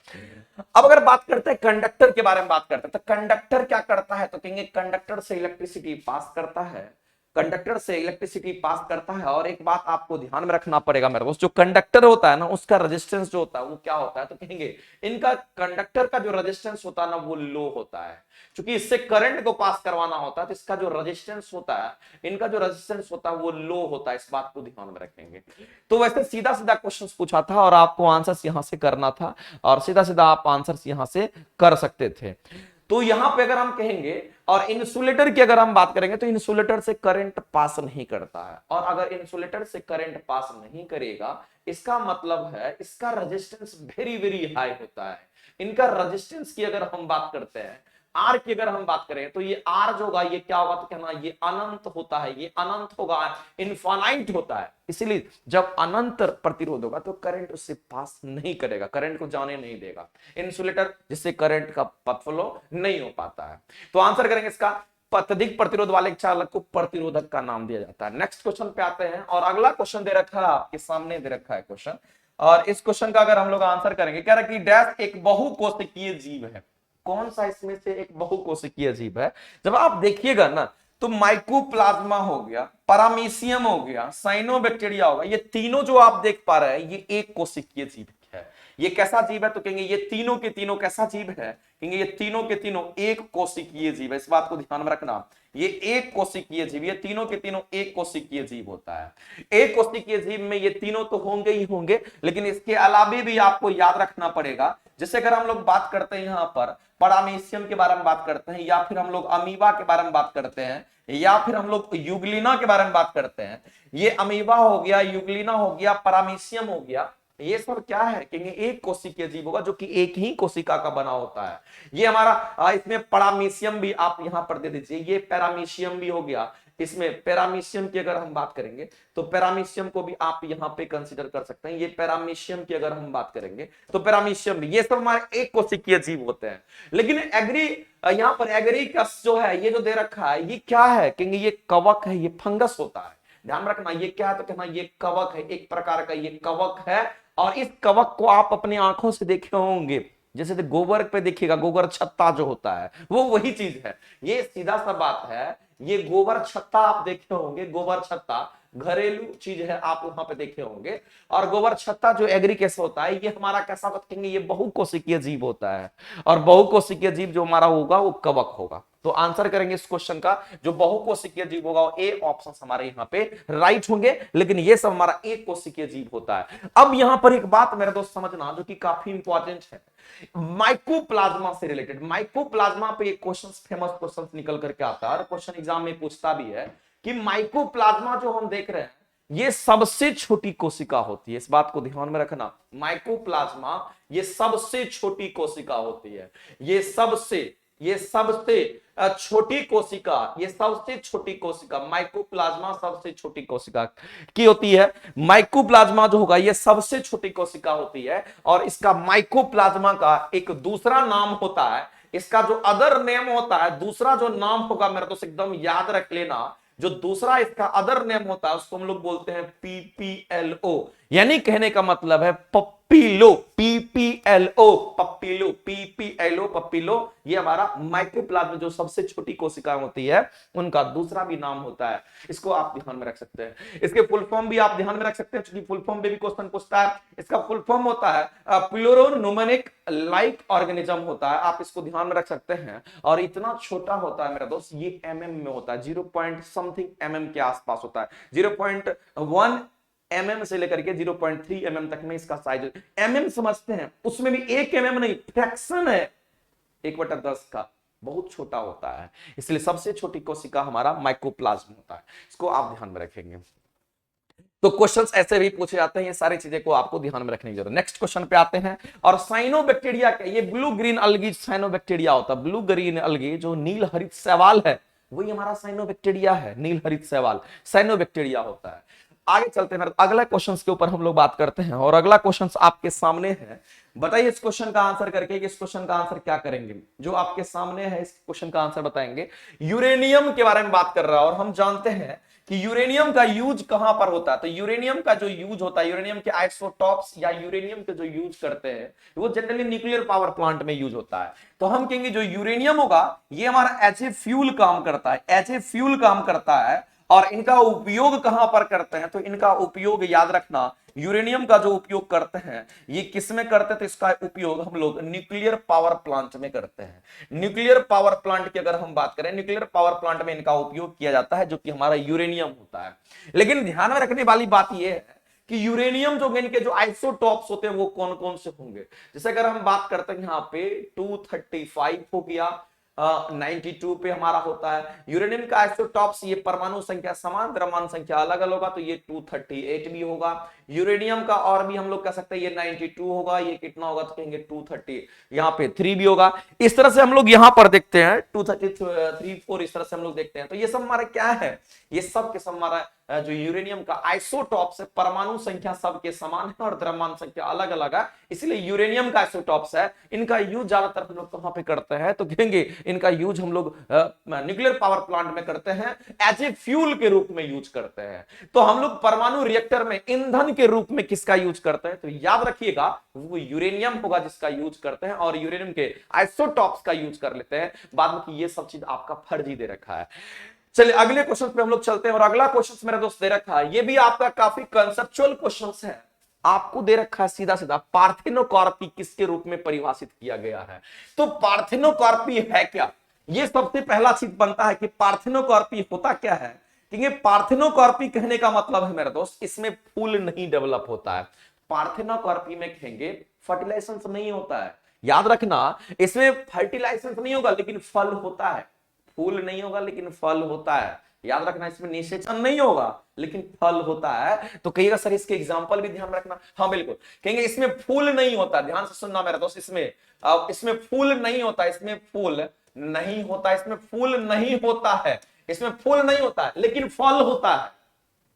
अब अगर बात करते हैं कंडक्टर के बारे में बात करते हैं, तो कंडक्टर क्या करता है तो कहेंगे कंडक्टर से इलेक्ट्रिसिटी पास करता है। कंडक्टर से इलेक्ट्रिसिटी पास करता है। और एक बात आपको ध्यान में रखना पड़ेगा मेरे दोस्त, जो कंडक्टर होता है ना उसका रेजिस्टेंस जो होता है वो क्या होता है, तो कहेंगे इनका कंडक्टर का जो रेजिस्टेंस होता है ना वो लो होता है, क्योंकि इससे करंट को पास करवाना होता है, तो इसका जो रेजिस्टेंस होता है, इनका जो रेजिस्टेंस होता है वो लो होता है। इस बात को ध्यान में रखेंगे। तो वैसे सीधा सीधा क्वेश्चन पूछा था और आपको आंसर यहां से करना था, और सीधा सीधा आप आंसर यहां से कर सकते थे। तो यहां पे अगर हम कहेंगे, और इंसुलेटर की अगर हम बात करेंगे, तो इंसुलेटर से करंट पास नहीं करता है, और अगर इंसुलेटर से करंट पास नहीं करेगा इसका मतलब है इसका रेजिस्टेंस वेरी वेरी हाई होता है। इनका रेजिस्टेंस की अगर हम बात करते हैं, आर की अगर हम बात करें, तो ये आर जो होगा ये क्या होगा, तो कहना ये अनंत होता है, ये अनंत होगा, इनफाइनाइट होता है। इसीलिए जब अनंत प्रतिरोध होगा तो करंट उससे पास नहीं करेगा, करंट को जाने नहीं देगा। इंसुलेटर जिससे करंट का पथ फ्लो नहीं हो पाता है। तो आंसर करेंगे इसका, अत्यधिक प्रतिरोध वाले चालक को प्रतिरोधक का नाम दिया जाता है। नेक्स्ट क्वेश्चन पे आते हैं, और अगला क्वेश्चन दे रखा है आपके सामने, दे रखा है क्वेश्चन, और इस क्वेश्चन का अगर हम लोग आंसर करेंगे, कह रहा है कि डैश एक बहुकोशिकीय जीव है। कौन सा इसमें से एक बहुकोशिकीय जीव है? जब आप देखिएगा ना, तो माइकोप्लाज्मा हो गया, पैरामीशियम हो गया, साइनोबैक्टीरिया होगा, ये तीनों जो आप देख पा रहे हैं ये एक कोशिकीय जीव है। ये कैसा जीव है, तो कहेंगे ये तीनों के तीनों कैसा जीव है, कहेंगे ये तीनों के तीनों एक कोशिकीय जीव है। इस बात को ध्यान में रखना, ये एक कोशिकीय जीव, ये तीनों के तीनों एक कोशिकीय जीव होता है। एक कोशिकीय जीव में ये तीनों तो होंगे ही होंगे, लेकिन इसके अलावे भी आपको याद रखना पड़ेगा। जैसे अगर हम लोग बात करते हैं यहाँ पर पैरामीशियम के बारे में बात करते हैं, या फिर हम लोग अमीबा के बारे में बात करते हैं, या फिर हम लोग यूग्लिना के बारे में बात करते हैं, ये अमीबा हो गया, यूग्लिना हो गया, पैरामीशियम हो गया, ये सब क्या है कि एक कोशिकीय जीव होगा जो कि एक ही कोशिका का बना होता है। ये हमारा इसमें पैरामीशियम भी आप यहां पर दे दीजिए, ये पैरामीशियम भी हो गया। इसमें पैरामीशियम की अगर हम बात करेंगे तो पैरामीशियम को भी आप यहां पे कंसीडर कर सकते हैं। ये पैरामीशियम की अगर हम बात करेंगे तो पैरामीशियम भी, ये सब हमारे एक कोशिकीय जीव होते हैं। लेकिन एग्री, यहां पर एग्रीकस जो है ये जो दे रखा है ये क्या है, क्योंकि ये कवक है, ये फंगस होता है। ध्यान रखना ये क्या है, तो कहना ये कवक है, एक प्रकार का ये कवक है। और इस कवक को आप अपनी आंखों से देखे होंगे, जैसे गोबर पे देखिएगा, गोबर छत्ता जो होता है वो वही चीज है। ये सीधा सा बात है, ये गोबर छत्ता आप देखे होंगे, गोबर छत्ता घरेलू चीज है, आप वहां पे देखे होंगे। और गोबर छत्ता जो एग्री कैसे होता है, ये हमारा कैसा कहेंगे, ये बहुकोशिकीय जीव होता है। और बहुकोशिकीय जीव जो हमारा होगा वो कवक होगा। तो आंसर करेंगे इस क्वेश्चन का, जो बहुकोशिकीय जीव होगा वो ए ऑप्शन हमारे यहाँ पे राइट होंगे। लेकिन ये सब हमारा एक कोशिकीय जीव होता है। अब यहां पर एक बात मेरे दोस्त समझना जो कि काफी इंपॉर्टेंट है, माइकोप्लाज्मा से रिलेटेड। माइकोप्लाज्मा पे एक क्वेश्चन, फेमस क्वेश्चन निकल करके आता है और क्वेश्चन एग्जाम में पूछता भी है कि माइकोप्लाज्मा जो हम देख रहे हैं ये सबसे छोटी कोशिका होती है। इस बात को ध्यान में रखना, माइकोप्लाज्मा ये सबसे छोटी कोशिका होती है। ये सबसे छोटी कोशिका, ये सबसे छोटी कोशिका, माइकोप्लाज्मा सबसे छोटी कोशिका की होती है। माइकोप्लाज्मा जो होगा ये सबसे छोटी कोशिका होती है। और इसका माइकोप्लाज्मा का एक दूसरा नाम होता है, इसका जो अदर नेम होता है, दूसरा जो नाम होगा मेरे दोस्त एकदम याद रख लेना, जो दूसरा इसका अदर नेम होता है उसको हम लोग बोलते हैं पीपीएलओ। यानी कहने का मतलब है पप्पीलो, पीपीएलओ पप्पीलो, पीपीएलओ पप्पीलो। ये हमारा माइकोप्लाज्मा जो सबसे छोटी कोशिका होती है उनका दूसरा भी नाम होता है। इसको आप ध्यान में रख सकते हैं। इसके फुल फॉर्म भी आप ध्यान में रख सकते हैं, क्योंकि फुल फॉर्म पे भी क्वेश्चन पूछता है। इसका फुल फॉर्म होता है प्लूरोनोमेनिक लाइक ऑर्गेनिज्म होता है, आप इसको ध्यान में रख सकते हैं। और इतना छोटा होता है मेरा दोस्त, ये एमएम में होता है, 0 पॉइंट समथिंग एमएम के आसपास होता है। 0.1 एमएम से लेकर के 0.3 एमएम तक में इसका साइज। एमएम समझते हैं, उसमें भी 1 एमएम नहीं, फ्रैक्शन है 1/10 का, बहुत छोटा होता है। इसलिए सबसे छोटी कोशिका हमारा माइकोप्लाज्मा होता है। इसको आप ध्यान में रखेंगे। तो क्वेश्चंस ऐसे भी पूछे जाते हैं, ये सारी चीजें को आपको ध्यान में रखने की जरूरत है। नेक्स्ट क्वेश्चन पे आते हैं, और साइनोबैक्टीरिया का, ये ब्लू ग्रीन अलगी साइनोबैक्टीरिया होता है। ब्लू ग्रीन अलगी जो नील हरित शैवाल है वही हमारा साइनोबैक्टीरिया है, नील हरित शैवाल साइनोबैक्टीरिया होता है। आगे चलते हैं, अगला क्वेश्चन के ऊपर हम लोग बात करते हैं, और अगला क्वेश्चन आपके सामने है। बताइए इस क्वेश्चन का आंसर करके कि इस क्वेश्चन का आंसर क्या करेंगे। जो आपके सामने है इस क्वेश्चन का आंसर बताएंगे। यूरेनियम के बारे में बात कर रहा है, और हम जानते हैं कि यूरेनियम का यूज कहां पर होता है। तो यूरेनियम का जो यूज होता है, यूरेनियम के आइसोटॉप्स या यूरेनियम के जो यूज करते हैं वो जनरली न्यूक्लियर पावर प्लांट में यूज होता है। तो हम कहेंगे जो यूरेनियम होगा ये हमारा एज ए फ्यूल काम करता है, एज ए फ्यूल काम करता है। और इनका उपयोग कहां पर करते हैं, तो इनका उपयोग याद रखना, यूरेनियम का जो उपयोग करते हैं ये किस में करते हैं, तो इसका उपयोग हम लोग न्यूक्लियर पावर प्लांट में करते हैं। न्यूक्लियर पावर प्लांट की अगर हम बात करें, न्यूक्लियर पावर प्लांट में इनका उपयोग किया जाता है, जो कि हमारा यूरेनियम होता है। लेकिन ध्यान में रखने वाली बात यह है कि यूरेनियम जो इनके जो आइसोटॉप्स होते हैं वो कौन कौन से होंगे। जैसे अगर हम बात करते हैं यहाँ पे 235 हो गया, 92 पे हमारा होता है यूरेनियम का आइसोटॉप्स, ये परमाणु संख्या समान द्रव्यमान संख्या अलग अलग होगा, तो ये 238 भी होगा। यूरेनियम का और भी हम लोग कह सकते हैं ये 92 होगा, ये कितना होगा तो कहेंगे 230, यहाँ पे 3 भी होगा। इस तरह से हम लोग यहाँ पर देखते हैं 233 4, इस तरह से हम लोग देखते हैं। तो ये सब हमारा क्या है, ये सब के सब हमारा जो यूरेनियम का आइसोटॉप्स है, परमाणु संख्या सबके समान है और द्रव्यमान संख्या अलग अलग है, इसलिए यूरेनियम का आइसोटॉप्स है। इनका यूज ज्यादातर हम लोग कहां पे करते हैं, तो कहेंगे इनका यूज हम लोग न्यूक्लियर पावर प्लांट में करते हैं, एज ए फ्यूल के रूप में यूज करते हैं। तो हम लोग परमाणु रिएक्टर में ईंधन के रूप में किसका यूज करते हैं, तो याद रखिएगा वो यूरेनियम होगा जिसका यूज करते हैं, और यूरेनियम के आइसोटॉप्स का यूज कर लेते हैं बाद में, कि ये सब चीज आपका फर्जी दे रखा है। चलिए अगले क्वेश्चन पे हम लोग चलते हैं, और अगला क्वेश्चन मेरा दोस्त दे रखा है, ये भी आपका काफी कंसेप्चुअल क्वेश्चन है। आपको दे रखा है सीधा सीधा, पार्थेनोकॉर्पी किसके रूप में परिभाषित किया गया है। तो पार्थेनोकॉर्पी है क्या, ये सबसे पहला चीज बनता है कि पार्थेनोकॉर्पी होता क्या है। क्योंकि पार्थेनोकॉर्पी कहने का मतलब है मेरे दोस्त, इसमें फूल नहीं डेवलप होता है। पार्थेनोकॉर्पी में कहेंगे फर्टिलाइजेशन नहीं होता है, याद रखना इसमें फर्टिलाइजेशन नहीं होगा लेकिन फल होता है। फूल नहीं होगा लेकिन फल होता है, याद रखना इसमें निषेचन नहीं होगा लेकिन फल होता है। तो कहिएगा सर इसके एग्जांपल भी ध्यान रखना, हाँ बिल्कुल कहेंगे इसमें फूल नहीं होता, ध्यान से सुनना मेरा दोस्त, इसमें फूल नहीं होता, इसमें फूल नहीं होता, इसमें फूल नहीं होता है, इसमें फूल नहीं होता है लेकिन फल होता है।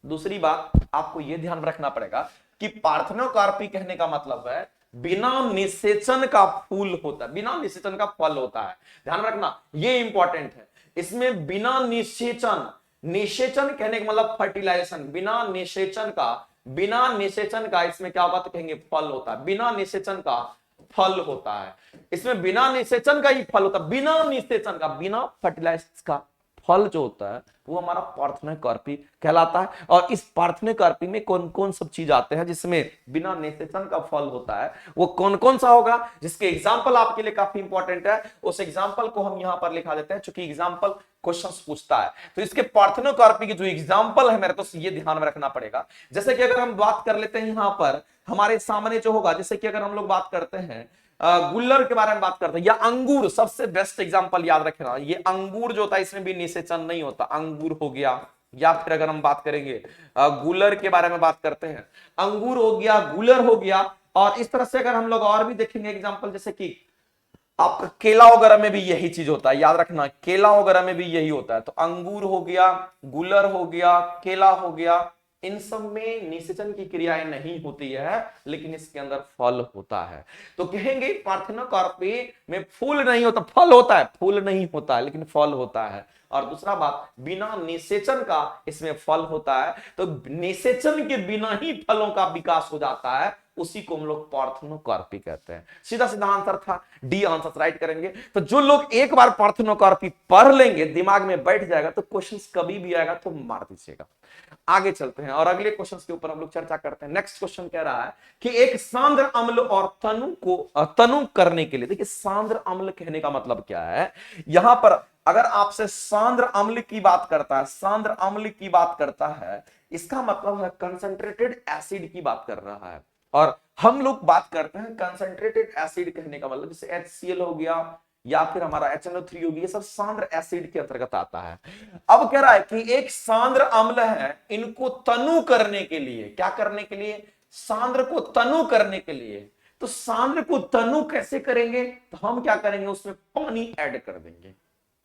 दूसरी बात आपको यह ध्यान रखना पड़ेगा कि पार्थेनोकार्पी कहने का मतलब है बिना निषेचन का फूल होता है, बिना निषेचन का फल होता है। ध्यान रखना ये इंपॉर्टेंट है, इसमें बिना निषेचन, निषेचन कहने का मतलब फर्टिलाइजेशन, बिना निषेचन का इसमें क्या होगा तो कहेंगे फल होता है, बिना निषेचन का फल होता है, इसमें बिना निषेचन का ही फल होता है, बिना निषेचन का, बिना फर्टिलाइजेशन का फल जो होता है वो हमारा पार्थेनोकार्पी कहलाता है। और इस पार्थेनोकार्पी में कौन कौन सब चीज आते हैं जिसमें बिना निषेचन का फल होता है, वो कौन कौन सा होगा, जिसके एग्जाम्पल आपके लिए काफी इंपॉर्टेंट है, उस एग्जाम्पल को हम यहां पर लिखा देते हैं क्योंकि एग्जाम्पल क्वेश्चन पूछता है। तो इसके पार्थेनोकार्पी की जो एग्जाम्पल है मेरे तो ये ध्यान में रखना पड़ेगा। जैसे कि अगर हम बात कर लेते हैं यहां पर हमारे सामने जो होगा, जैसे कि अगर हम लोग बात करते हैं गुल्लर के बारे में बात करते हैं, या अंगूर, सबसे बेस्ट एग्जांपल याद रखना, ये अंगूर जो होता है इसमें भी निषेचन नहीं होता, अंगूर हो गया। या फिर अगर हम बात करेंगे गुलर के बारे में बात करते हैं, अंगूर हो गया, गुलर हो गया। और इस तरह से अगर हम लोग और भी देखेंगे एग्जांपल, जैसे कि आपका केला वगैरह में भी यही चीज होता है, याद रखना केला वगैरह में भी यही होता है। तो अंगूर हो गया, गुलर हो गया, केला हो गया, इन सब में निषेचन की क्रियाएं नहीं होती है लेकिन इसके अंदर फल होता है। तो कहेंगे पार्थेनोकार्पी में फूल नहीं होता, फल होता है, फूल नहीं होता है लेकिन फल होता है। और दूसरा बात, बिना निषेचन का इसमें फल होता है, तो निषेचन के बिना ही फलों का विकास हो जाता है, उसी को हम लोग पार्थेनोकार्पी कहते हैं। सीधा सीधा आंसर था, डी आंसर राइट करेंगे। तो जो लोग एक बार पार्थेनोकार्पी पढ़ लेंगे, दिमाग में बैठ जाएगा, तो क्वेश्चंस कभी भी आएगा तो मार दीजिएगा। आगे चलते हैं और अगले क्वेश्चंस के ऊपर हम लोग चर्चा करते हैं। नेक्स्ट क्वेश्चन कह रहा है कि एक सांद्र अम्ल और तनु करने के लिए, देखिए सांद्र अम्ल कहने का मतलब क्या है। यहां पर अगर आपसे सांद्र अम्ल की बात करता है, सांद्र अम्ल की बात करता है, इसका मतलब है कंसंट्रेटेड एसिड की बात कर रहा है। और हम लोग बात करते हैं कंसंट्रेटेड एसिड कहने का मतलब जैसे HCl हो गया या फिर हमारा HNO3 होगी, ये सब सांद्र एसिड के अंतर्गत आता है। अब कह रहा है कि एक सांद्र अम्ल है, इनको तनु करने के लिए, क्या करने के लिए, सांद्र को तनु करने के लिए। तो सांद्र को तनु कैसे करेंगे, तो हम क्या करेंगे, उसमें पानी ऐड कर देंगे,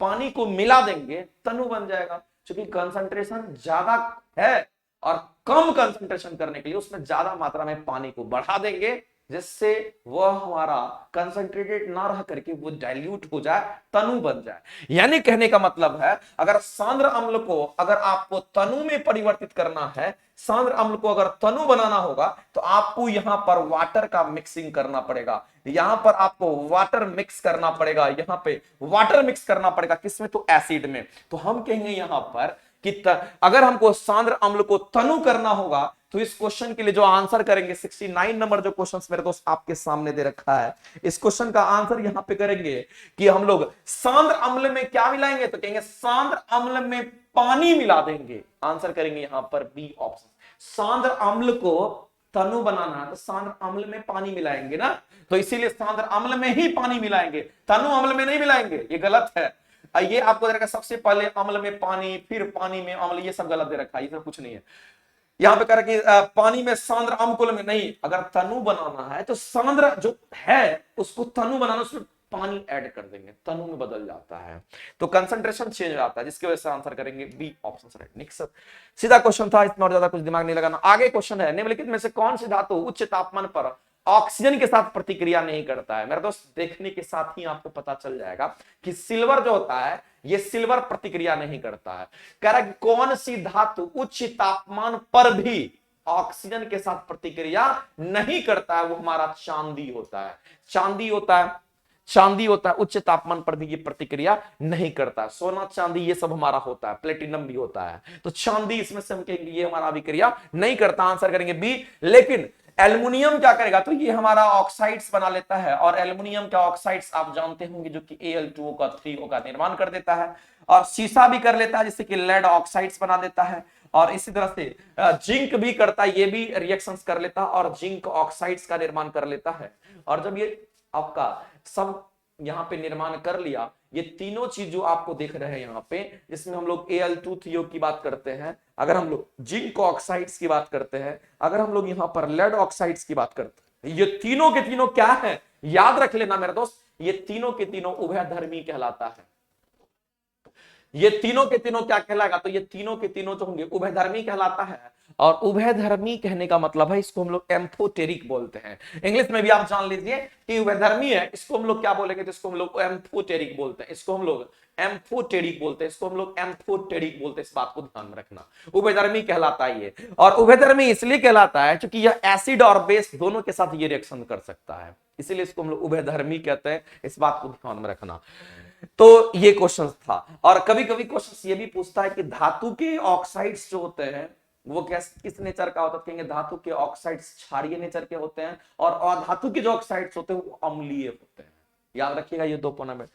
पानी को मिला देंगे, तनु बन जाएगा। क्योंकि कंसंट्रेशन ज्यादा है और कम कंसंट्रेशन करने के लिए उसमें ज्यादा मात्रा में पानी को बढ़ा देंगे, जिससे वह हमारा कंसंट्रेटेड ना रह करके वो डाइल्यूट हो जाए, तनु बन जाए। यानी कहने का मतलब है अगर सांद्र अम्ल को अगर आपको तनु में परिवर्तित करना है, सांद्र अम्ल को अगर तनु बनाना होगा, तो आपको यहां पर वाटर का मिक्सिंग करना पड़ेगा, यहां पर आपको वाटर मिक्स करना पड़ेगा, यहां पे वाटर मिक्स करना पड़ेगा, किसमें, तो एसिड में। तो हम कहेंगे यहां पर अगर हमको सांद्र अम्ल को तनु करना होगा तो इस क्वेश्चन के लिए जो आंसर करेंगे 69 नंबर जो क्वेश्चन मेरे दोस्त आपके सामने दे रखा है, इस क्वेश्चन का आंसर यहां पे करेंगे कि हम लोग सांद्र अम्ल में क्या मिलाएंगे, तो कहेंगे सांद्र अम्ल में पानी मिला देंगे। आंसर करेंगे यहां पर बी ऑप्शन। सांद्र अम्ल को तनु बनाना है तो सांद्र अम्ल में पानी मिलाएंगे ना, तो इसीलिए सांद्र अम्ल में ही पानी मिलाएंगे, तनु अम्ल में नहीं मिलाएंगे, ये गलत है। ये आपको दे रखा सबसे पहले अम्ल में पानी, फिर पानी में अम्ल, ये सब गलत दे रखा है, ये सब कुछ नहीं है। यहां पे कह रहा कि पानी में सांद्र अम्ल में नहीं, अगर तनु बनाना है तो सांद्र जो है उसको तनु बनाना, उसमें पानी ऐड कर देंगे, तनु में बदल जाता है, तो कंसंट्रेशन चेंज हो जाता है, जिसकी वजह से आंसर करेंगे बी ऑप्शन राइट। नेक्स्ट सीधा क्वेश्चन था, इसमें और ज्यादा कुछ दिमाग नहीं लगाना। आगे क्वेश्चन है, निम्नलिखित में से कौन सी धातु उच्च तापमान पर ऑक्सीजन के साथ प्रतिक्रिया नहीं करता है। मेरे दोस्त देखने के साथ ही आपको पता चल जाएगा कि सिल्वर जो होता है ये सिल्वर प्रतिक्रिया नहीं करता है। कह रहा है कि कौन सी धातु उच्च तापमान पर भी ऑक्सीजन के साथ प्रतिक्रिया नहीं करता है, वो हमारा चांदी होता है। चांदी होता है, चांदी होता है, उच्च तापमान पर भी ये प्रतिक्रिया नहीं करता है। सोना चांदी ये सब हमारा होता है, प्लेटिनम भी होता है, तो चांदी इसमें से हम कहेंगे ये हमारा अभिक्रिया नहीं करता, आंसर करेंगे बी। लेकिन एल्युमिनियम क्या करेगा, तो ये हमारा ऑक्साइड्स बना लेता है, और एल्युमिनियम का ऑक्साइड्स आप जानते होंगे जो कि Al2O का 3O का निर्माण कर देता है, और शीशा भी कर लेता है जिससे कि लेड ऑक्साइड्स बना देता है, और इसी तरह से जिंक भी करता है, ये भी रिएक्शंस कर लेता है और जिंक ऑक्साइड्स का निर्माण कर लेता है। और जब ये आपका सब यहां पे निर्माण कर लिया, ये तीनों चीज जो आपको देख रहे हैं यहां पे, इसमें हम लोग Al2CO की बात करते हैं, अगर हम लोग जिंक ऑक्साइड्स की बात करते हैं, अगर हम लोग यहां पर लेड ऑक्साइड्स की बात करते हैं, ये तीनों के तीनों क्या है, याद रख लेना मेरे दोस्त, ये तीनों के तीनों उभयधर्मी कहलाता है। ये तीनों के तीनों क्या कहलाएगा, तो ये तीनों के तीनों जो होंगे उभयधर्मी कहलाता है। और उभयधर्मी कहने का मतलब है इसको हम लोग एम्फोटेरिक बोलते हैं। इंग्लिश में भी आप जान लीजिए कि उभयधर्मी है, इसको हम लोग क्या बोलेंगे, तो इसको हम लोग एम्फोटेरिक बोलते हैं, इसको हम लोग एम्फोटेरिक बोलते हैं, इसको हम लोग एम्फोटेरिक बोलते हैं, इस बात को ध्यान में रखना। उभयधर्मी कहलाता है ये, और उभयधर्मी इसलिए कहलाता है क्योंकि यह एसिड और बेस दोनों के साथ ये रिएक्शन कर सकता है, इसीलिए इसको हम लोग उभयधर्मी कहते हैं, इस बात को ध्यान में रखना। तो ये क्वेश्चन था। और कभी कभी क्वेश्चन ये भी पूछता है कि धातु के ऑक्साइड्स जो होते हैं वो किस नेचर का होता है, कहेंगे धातु के ऑक्साइड्स क्षारीय नेचर के होते हैं, और अधातु के जो ऑक्साइड्स होते हैं वो अम्लीय होते हैं। याद रखिएगा ये दो पॉइंट में।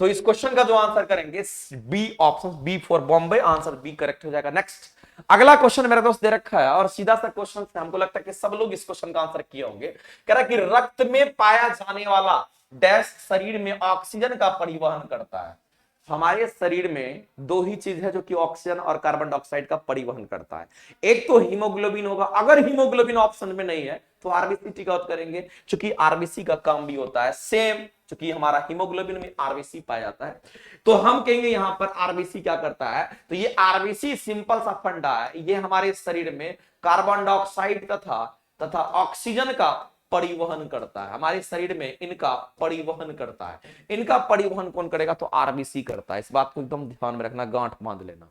तो इस क्वेश्चन का जो आंसर करेंगे B option, B for Bombay, answer B correct हो जाएगा। नेक्स्ट अगला क्वेश्चन मेरे दोस्त दे रखा है, और सीधा सा क्वेश्चन है, हमको लगता है कि सब लोग इस क्वेश्चन का आंसर किए होंगे। कह रहा है कि रक्त में पाया जाने वाला डैश शरीर में ऑक्सीजन का परिवहन करता है। हमारे शरीर में दो ही चीज है जो कि ऑक्सीजन और कार्बन डाइऑक्साइड का परिवहन करता है, एक तो हीमोग्लोबिन होगा, अगर हीमोग्लोबिन ऑप्शन में नहीं है तो आरबीसी टिक आउट करेंगे, क्योंकि आरबीसी का काम भी होता है सेम, क्योंकि हमारा हीमोग्लोबिन में आरबीसी पाया जाता है। तो हम कहेंगे यहां पर आरबीसी क्या करता है, तो ये आरबीसी सिंपल सा फंडा है, ये हमारे शरीर में कार्बन डाइऑक्साइड तथा ऑक्सीजन का परिवहन करता है, हमारे शरीर में इनका परिवहन करता है। इनका परिवहन कौन करेगा, तो आरबीसी करता है, इस बात को एकदम ध्यान में रखना, गांठ बांध लेना।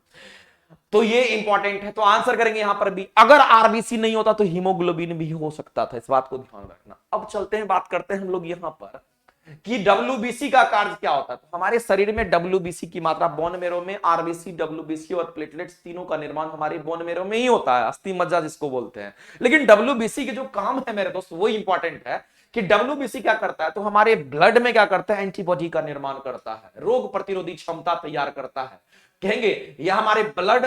तो ये इंपॉर्टेंट है, तो आंसर करेंगे यहां पर भी। अगर आरबीसी नहीं होता तो हीमोग्लोबिन भी हो सकता था, इस बात को ध्यान रखना। अब चलते हैं, बात करते हैं हम लोग यहां पर कि डब्ल्यूबीसी का कार्य क्या होता है। तो हमारे शरीर में डब्ल्यूबीसी की मात्रा, बोन मेरो में आरबीसी, डब्ल्यूबीसी और प्लेटलेट्स तीनों का निर्माण हमारे बोन मेरो में ही होता है, अस्थि मज्जा जिसको बोलते हैं। लेकिन डब्ल्यूबीसी के जो काम है मेरे दोस्त वो इंपॉर्टेंट है कि डब्ल्यूबीसी क्या करता है, तो हमारे ब्लड में क्या करता है, एंटीबॉडी का निर्माण करता है, रोग प्रतिरोधी क्षमता तैयार करता है। कहेंगे यह हमारे ब्लड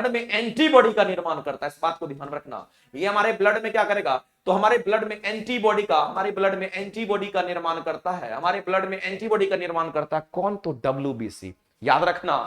में एंटीबॉडी का निर्माण करता है, इस बात को ध्यान रखना। ये हमारे ब्लड में क्या करेगा, तो हमारे ब्लड में एंटीबॉडी का निर्माण करता है, हमारे ब्लड में एंटीबॉडी का निर्माण करता है कौन, तो डब्ल्यूबीसी। याद रखना,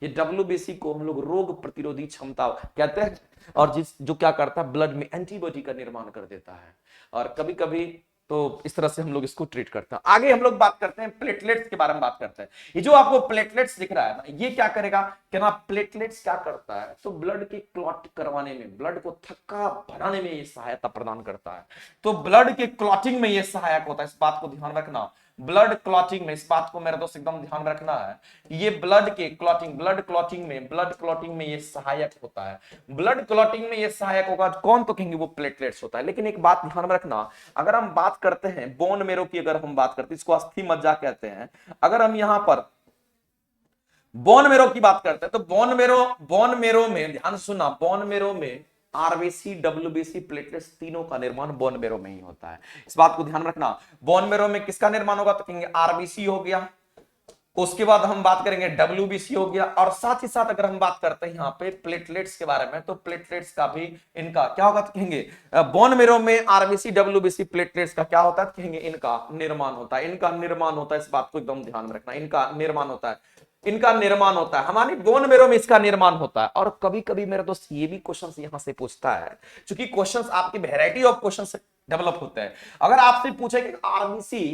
ये डब्ल्यूबीसी को हम लोग रोग प्रतिरोधी क्षमता कहते हैं, और जो क्या करता है, ब्लड में एंटीबॉडी का निर्माण कर देता है। और कभी कभी तो इस तरह से हम लोग इसको ट्रीट करते हैं। आगे हम लोग बात करते हैं प्लेटलेट्स के बारे में बात करते हैं। ये जो आपको प्लेटलेट्स दिख रहा है ना, ये क्या करेगा, क्या प्लेटलेट्स क्या करता है, तो ब्लड के क्लॉट करवाने में, ब्लड को थक्का भराने में ये सहायता प्रदान करता है। तो ब्लड के क्लॉटिंग में ये सहायक होता है, इस बात को ध्यान रखना। ब्लड क्लॉटिंग में, इस बात को मेरे दोस्त एकदम ध्यान रखना है, ये ब्लड क्लॉटिंग में ये सहायक होता है। ब्लड क्लॉटिंग में ये सहायक होगा कौन, तो कहेंगे वो प्लेटलेट्स होता है। लेकिन एक बात ध्यान में रखना, अगर हम बात करते हैं बोन मेरो की, अगर हम बात करते हैं, इसको अस्थि मज्जा कहते हैं, अगर हम यहां पर बोन मेरो की बात करते हैं तो बोन मेरो में ध्यान से सुनना, बोन मेरो में आरबीसी, डब्ल्यूबीसी, प्लेटलेट्स तीनों का निर्माण बोन मेरो में ही होता है। इस बात को ध्यान रखना। बोन मेरो में किसका निर्माण होगा तो कहेंगे आरबीसी हो गया, उसके बाद हम बात करेंगे डब्ल्यूबीसी हो गया, और साथ ही साथ अगर हम बात करते हैं यहाँ पे प्लेटलेट्स के बारे में तो प्लेटलेट्स का भी इनका क्या होगा तो कहेंगे बोन मेरो में आरबीसी, डब्ल्यूबीसी, प्लेटलेट्स का क्या होता है तो कहेंगे इनका निर्माण होता है, इनका निर्माण होता है। इस बात को एकदम ध्यान में रखना, इनका निर्माण होता है, इनका निर्माण होता है, हमारी बोन मेरो में इसका निर्माण होता है। और कभी कभी मेरे दोस्त ये भी क्वेश्चन यहां से पूछता है, क्योंकि क्वेश्चन आपकी वेराइटी ऑफ क्वेश्चन डेवलप होते हैं। अगर आपसे पूछे कि आरबीसी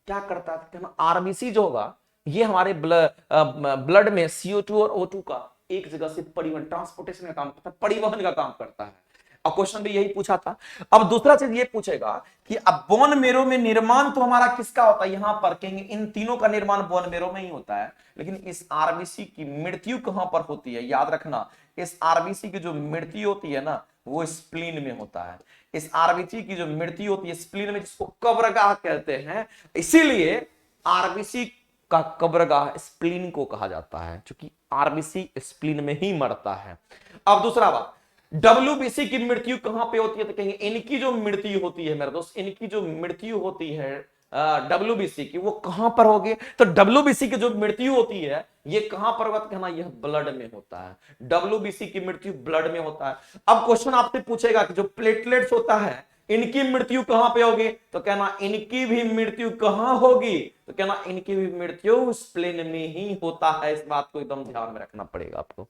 क्या करता है तो आरबीसी जो होगा ये हमारे ब्लड में CO2 और O2 का एक जगह से परिवहन, ट्रांसपोर्टेशन का काम करता है, परिवहन का काम करता है। और क्वेश्चन भी यही पूछा था। अब दूसरा चीज ये पूछेगा कि अब बोन मेरो में निर्माण तो हमारा किसका होता है, यहां पर कहेंगे इन तीनों का निर्माण बोन मेरो में ही होता है, लेकिन इस आरबीसी की मृत्यु कहां पर होती है, याद रखना इस आरबीसी की जो मृत्यु होती है ना वो स्प्लीन में होता है। इस आरबीसी की जो मृत्यु होती है स्प्लीन में, जिसको कब्रगाह कहते हैं, इसीलिए आरबीसी का कब्रगाह स्प्लीन को कहा जाता है, क्योंकि आरबीसी स्प्लीन में ही मरता है। अब दूसरा बात, डब्ल्यूबीसी की मृत्यु कहां पे होती है तो कहेंगे इनकी जो मृत्यु होती है मेरे दोस्त, इनकी जो मृत्यु होती है डब्ल्यूबीसी की, वो कहां पर होगी तो डब्ल्यूबीसी की जो मृत्यु होती है ये कहां पर होगा तो कहना यह ब्लड में होता है, डब्ल्यूबीसी की मृत्यु ब्लड में होता है। अब क्वेश्चन आपसे पूछेगा कि जो प्लेटलेट्स होता है इनकी मृत्यु कहां पे होगी तो कहना इनकी भी मृत्यु कहां होगी तो कहना इनकी भी मृत्यु स्प्लीन में ही होता है। इस बात को एकदम ध्यान में रखना पड़ेगा आपको।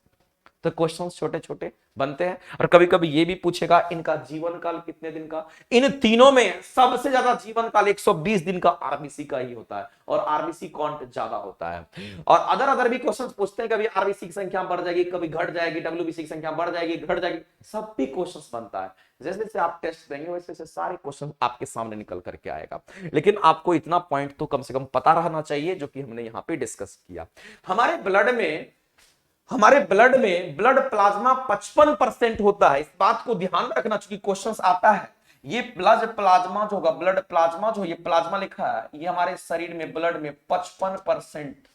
तो क्वेश्चंस छोटे छोटे बनते हैं, और कभी कभी ये भी पूछेगा इनका जीवन काल कितने दिन का। इन तीनों में सबसे ज्यादा जीवन काल 120 दिन का आरबीसी का ही होता है, और आरबीसी काउंट ज्यादा होता है। और अदर भी क्वेश्चंस पूछते हैं, कभी आरबीसी की संख्या बढ़ जाएगी, कभी घट जाएगी, डब्ल्यूबीसी की संख्या बढ़ जाएगी, घट जाएगी, सब भी क्वेश्चंस बनता है। जैसे जैसे आप टेस्ट देंगे वैसे वैसे सारे क्वेश्चन आपके सामने निकल करके आएगा, लेकिन आपको इतना पॉइंट तो कम से कम पता रहना चाहिए जो कि हमने यहाँ पे डिस्कस किया। हमारे ब्लड में ब्लड प्लाज्मा 55% होता है। इस बात को ध्यान रखना, चूंकि क्वेश्चंस आता है, ये ब्लड प्लाज्मा जो होगा, ब्लड प्लाज्मा जो ये प्लाज्मा लिखा है, ये हमारे शरीर में ब्लड में 55%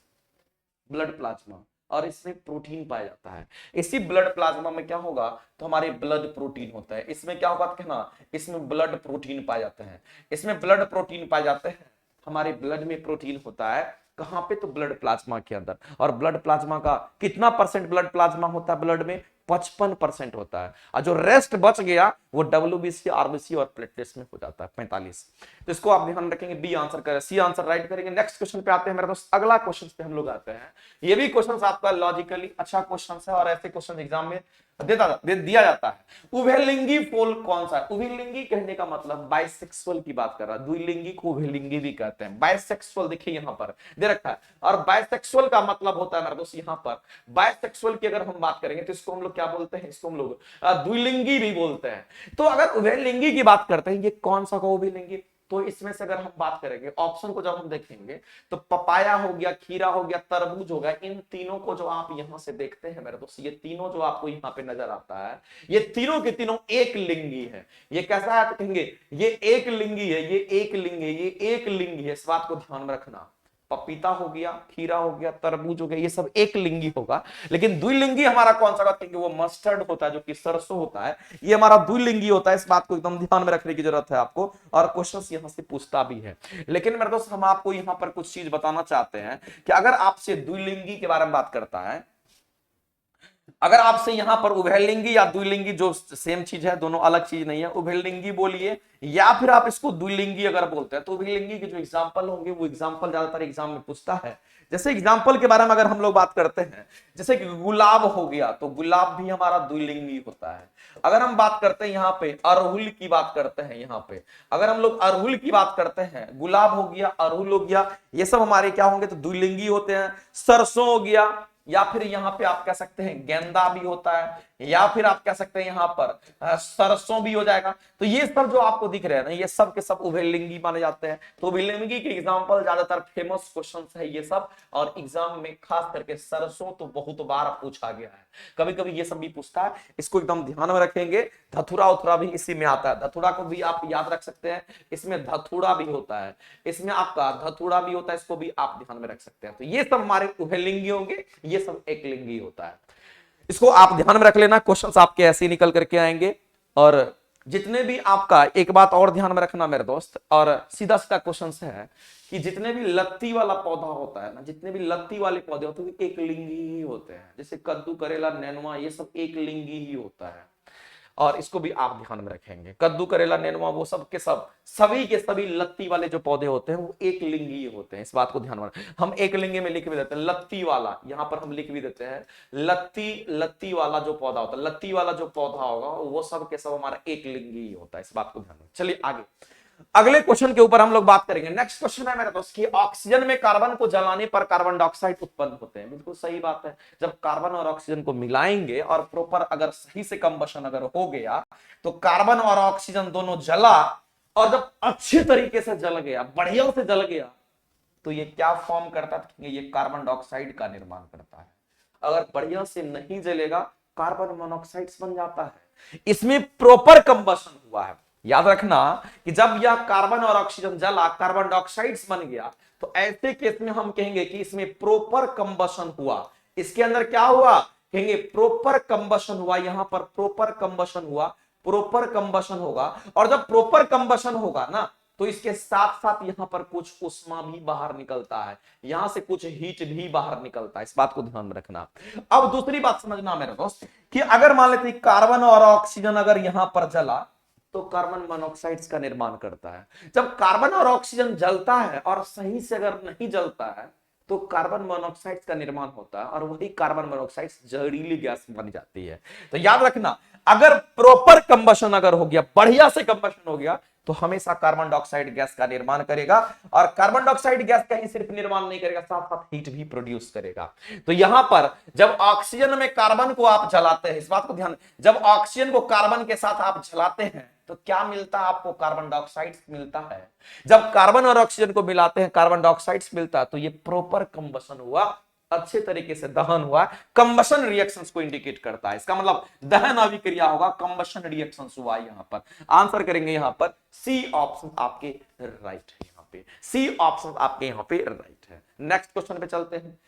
ब्लड प्लाज्मा, और इसमें प्रोटीन पाया जाता है। इसी ब्लड प्लाज्मा में क्या होगा तो हमारे ब्लड प्रोटीन होता है। इसमें क्या होगा कहना, इसमें ब्लड प्रोटीन पाए जाते हैं, इसमें ब्लड प्रोटीन पाए जाते हैं। हमारे ब्लड में प्रोटीन होता है कहां पे तो ब्लड प्लाज्मा के अंदर। और ब्लड प्लाज्मा का कितना परसेंट ब्लड प्लाज्मा होता है ब्लड में 55% होता है, और जो रेस्ट बच गया वो डब्ल्यूबीसी, आरबीसी और प्लेटलेट्स में हो जाता है 45। तो इसको आप ध्यान रखेंगे, बी आंसर करें, सी आंसर राइट करेंगे। नेक्स्ट क्वेश्चन पे आते हैं मेरे दोस्त, अगला क्वेश्चन पे हम लोग आते हैं। ये भी क्वेश्चन आपका लॉजिकली अच्छा क्वेश्चन है, और ऐसे क्वेश्चन एग्जाम में दिया जाता है। उभयलिंगी फूल कौन सा है? उभयलिंगी कहने का मतलब बाइसेक्सुअल की बात कर रहा है, द्विलिंगी को उभयलिंगी भी कहते हैं। बाइसेक्सुअल देखिए यहां पर दे रखा है, और बाइसेक्सुअल का मतलब होता है मेरे दोस्त यहां पर, बाइसेक्सुअल की अगर हम बात करेंगे तो इसको हम लोग क्या बोलते हैं, इसको हम लोग द्विलिंगी भी बोलते हैं। तो अगर उभयलिंगी की बात करते हैं, ये कौन सा उभयलिंगी, तो इसमें से अगर हम बात करेंगे ऑप्शन को जब हम देखेंगे तो पपाया हो गया, खीरा हो गया, तरबूज हो गया, इन तीनों को जो आप यहां से देखते हैं मेरे दोस्त, ये तीनों जो आपको यहां पे नजर आता है, ये तीनों के तीनों एक लिंगी है। ये कैसा है तो कहेंगे ये एक लिंगी है, ये एक लिंगी है, ये एक लिंगी है। इस बात को ध्यान में रखना, पपीता हो गया, खीरा हो गया, तरबूज हो गया, ये सब एक लिंगी होगा। लेकिन द्विलिंगी हमारा कौन सा होगा, वो मस्टर्ड होता है जो कि सरसों होता है, ये हमारा द्विलिंगी होता है। इस बात को एकदम ध्यान में रखने की जरूरत है आपको, और क्वेश्चंस यहां से पूछता भी है। लेकिन मेरे दोस्त हम आपको यहां पर कुछ चीज बताना चाहते हैं कि अगर आपसे द्विलिंगी के बारे में बात करता है, अगर आपसे यहां पर उभयलिंगी या द्विलिंगी, जो सेम चीज है, दोनों अलग चीज नहीं है, उभयलिंगी बोलिए या फिर आप इसको द्विलिंगी अगर बोलते हैं, तो उभयलिंगी के जो एग्जांपल होंगे वो एग्जांपल ज्यादातर एग्जाम में पूछता है। जैसे एग्जांपल के बारे में अगर हम लोग बात करते हैं, जैसे कि गुलाब हो गया, तो गुलाब भी हमारा द्विलिंगी होता है। अगर हम बात करते हैं यहाँ पे अरहुल की बात करते हैं, यहाँ पे अगर हम लोग अरहुल की बात करते हैं, गुलाब हो गया, अरहुल हो गया, ये सब हमारे क्या होंगे तो द्विलिंगी होते हैं। सरसों हो गया, या फिर यहां पे आप कह सकते हैं गेंदा भी होता है, या फिर आप कह सकते हैं यहाँ पर सरसों भी हो जाएगा। तो ये सब जो आपको दिख रहे हैं ना, ये सब के सब उभयलिंगी माने जाते हैं। तो उभयलिंगी के एग्जाम्पल ज्यादातर फेमस क्वेश्चन है ये सब, और एग्जाम में खास करके सरसों तो बहुत बार पूछा गया है, कभी कभी ये सब भी पूछता है, इसको एकदम ध्यान में रखेंगे। धथुरा उथुरा भी इसी में आता है, धथुरा को भी आप याद रख सकते हैं, इसमें धथुरा भी होता है, इसमें आपका धथुरा भी होता है, इसको भी आप ध्यान में रख सकते हैं। तो ये सब हमारे उभयलिंगी होंगे, ये सब एकलिंगी होता है, इसको आप ध्यान में रख लेना। क्वेश्चंस आपके ऐसे ही निकल करके आएंगे। और जितने भी आपका, एक बात और ध्यान में रखना मेरे दोस्त, और सीधा सीधा क्वेश्चंस है कि जितने भी लत्ती वाला पौधा होता है ना, जितने भी लत्ती वाले पौधे होते हैं एक लिंगी ही होते हैं, जैसे कद्दू, करेला, नेनुआ, ये सब एक लिंगी ही होता है। और इसको भी आप ध्यान में रखेंगे, कद्दू, करेला, नेनुआ, वो सब के सब, सभी के सभी लत्ती वाले जो पौधे होते हैं वो एक लिंगी होते हैं, इस बात को ध्यान में। हम एक लिंगी में लिख भी देते हैं लत्ती वाला, यहां पर हम लिख भी देते हैं लत्ती वाला जो पौधा होता है, लत्ती वाला जो पौधा होगा वो सब के सब हमारा एक लिंगी ही होता है, इस बात को ध्यान में। चलिए आगे अगले क्वेश्चन के ऊपर हम लोग बात करेंगे। नेक्स्ट क्वेश्चन है मेरे दोस्त कि ऑक्सीजन में कार्बन को जलाने पर कार्बन डाइऑक्साइड उत्पन्न होते हैं। बिल्कुल सही बात है, जब कार्बन और ऑक्सीजन को मिलाएंगे और प्रॉपर अगर सही से कंबशन अगर हो गया तो कार्बन और ऑक्सीजन दोनों जला, और जब अच्छे तरीके से जल गया, बढ़िया से जल गया, तो ये क्या फॉर्म करता है? ये कार्बन डाइऑक्साइड का निर्माण करता है। अगर बढ़िया से नहीं जलेगा, कार्बन मोनोऑक्साइड बन जाता है। इसमें प्रॉपर कंबशन हुआ है, याद रखना कि जब यह कार्बन और ऑक्सीजन जला, कार्बन डाइऑक्साइड बन गया, तो ऐसे केस में हम कहेंगे कि इसमें प्रॉपर कंबशन हुआ। इसके अंदर क्या हुआ? कहेंगे प्रॉपर कंबशन हुआ, यहां पर प्रॉपर कंबशन हुआ, प्रॉपर कंबशन होगा। और जब प्रॉपर कंबशन होगा ना, तो इसके साथ साथ यहां पर कुछ उष्मा भी बाहर निकलता है, यहां से कुछ हीट भी बाहर निकलता है, इस बात को ध्यान में रखना। अब दूसरी बात समझना मेरे दोस्त कि अगर मान लेते कार्बन और ऑक्सीजन अगर यहां पर जला तो कार्बन मोनोऑक्साइड्स का निर्माण करता है। जब कार्बन और ऑक्सीजन जलता है और सही से अगर नहीं जलता है तो कार्बन मोनोऑक्साइड का निर्माण होता है, और वही कार्बन मोनोऑक्साइड जहरीली गैस बन जाती है। तो याद रखना, अगर प्रॉपर कंबशन अगर हो गया, बढ़िया से कंबशन हो गया, तो हमेशा कार्बन डाइऑक्साइड गैस का निर्माण करेगा। और कार्बन डाइऑक्साइड गैस का ही सिर्फ निर्माण नहीं करेगा, साथ साथ हीट भी प्रोड्यूस करेगा। तो यहां पर जब ऑक्सीजन में कार्बन को आप जलाते हैं, इस बात को ध्यान, जब ऑक्सीजन को कार्बन के साथ आप जलाते हैं तो क्या मिलता है आपको? कार्बन डाइऑक्साइड मिलता है। जब कार्बन और ऑक्सीजन को मिलाते हैं, कार्बन डाइऑक्साइड मिलता है, तो ये प्रॉपर कंबशन हुआ, अच्छे तरीके से दहन हुआ। कंबशन रिएक्शंस को इंडिकेट करता है, इसका मतलब दहन अभिक्रिया होगा, कंबशन रिएक्शंस हुआ। यहां पर आंसर करेंगे, यहां पर सी ऑप्शन आपके राइट है, यहां पे सी ऑप्शन आपके यहां पे राइट है। नेक्स्ट क्वेश्चन पे चलते हैं,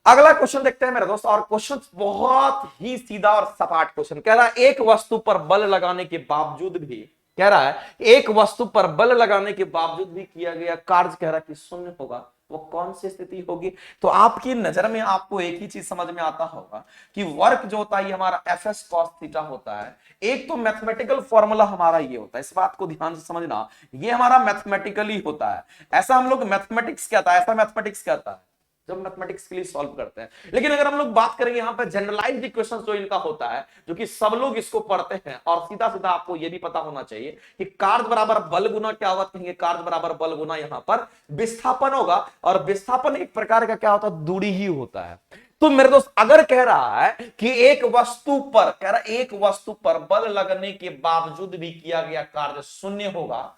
अगला क्वेश्चन देखते हैं मेरे दोस्त। और क्वेश्चन बहुत ही सीधा और सपाट क्वेश्चन कह रहा है, एक वस्तु पर बल लगाने के बावजूद भी, कह रहा है एक वस्तु पर बल लगाने के बावजूद भी किया गया कार्य कह रहा है कि शून्य होगा, वो कौन सी स्थिति होगी? तो आपकी नजर में आपको एक ही चीज समझ में आता होगा कि वर्क जो होता है ये हमारा एफ एस कॉस थीटा होता है। एक तो मैथमेटिकल फॉर्मूला हमारा ये होता है, इस बात को ध्यान से समझना, ये हमारा मैथमेटिकली होता है। ऐसा हम लोग मैथमेटिक्स कहता है, ऐसा मैथमेटिक्स कहता है जब मैथमेटिक्स के लिए सॉल्व करते हैं। लेकिन अगर हम लोग बात करेंगे यहाँ पे जनरलाइज्ड इक्वेशंस जो इनका होता है, जो कि सब लोग इसको पढ़ते हैं, और सीधा सीधा आपको ये भी पता होना चाहिए कि कार्य बराबर बल गुना क्या होगा? कहेंगे कार्य बराबर बल गुना यहाँ पर विस्थापन होगा, और विस्थापन एक प्रकार का क्या होता है? दूरी ही होता है। तो मेरे दोस्त अगर कह रहा है कि एक वस्तु पर, कह रहा है एक वस्तु पर बल लगने के बावजूद भी किया गया कार्य शून्य होगा,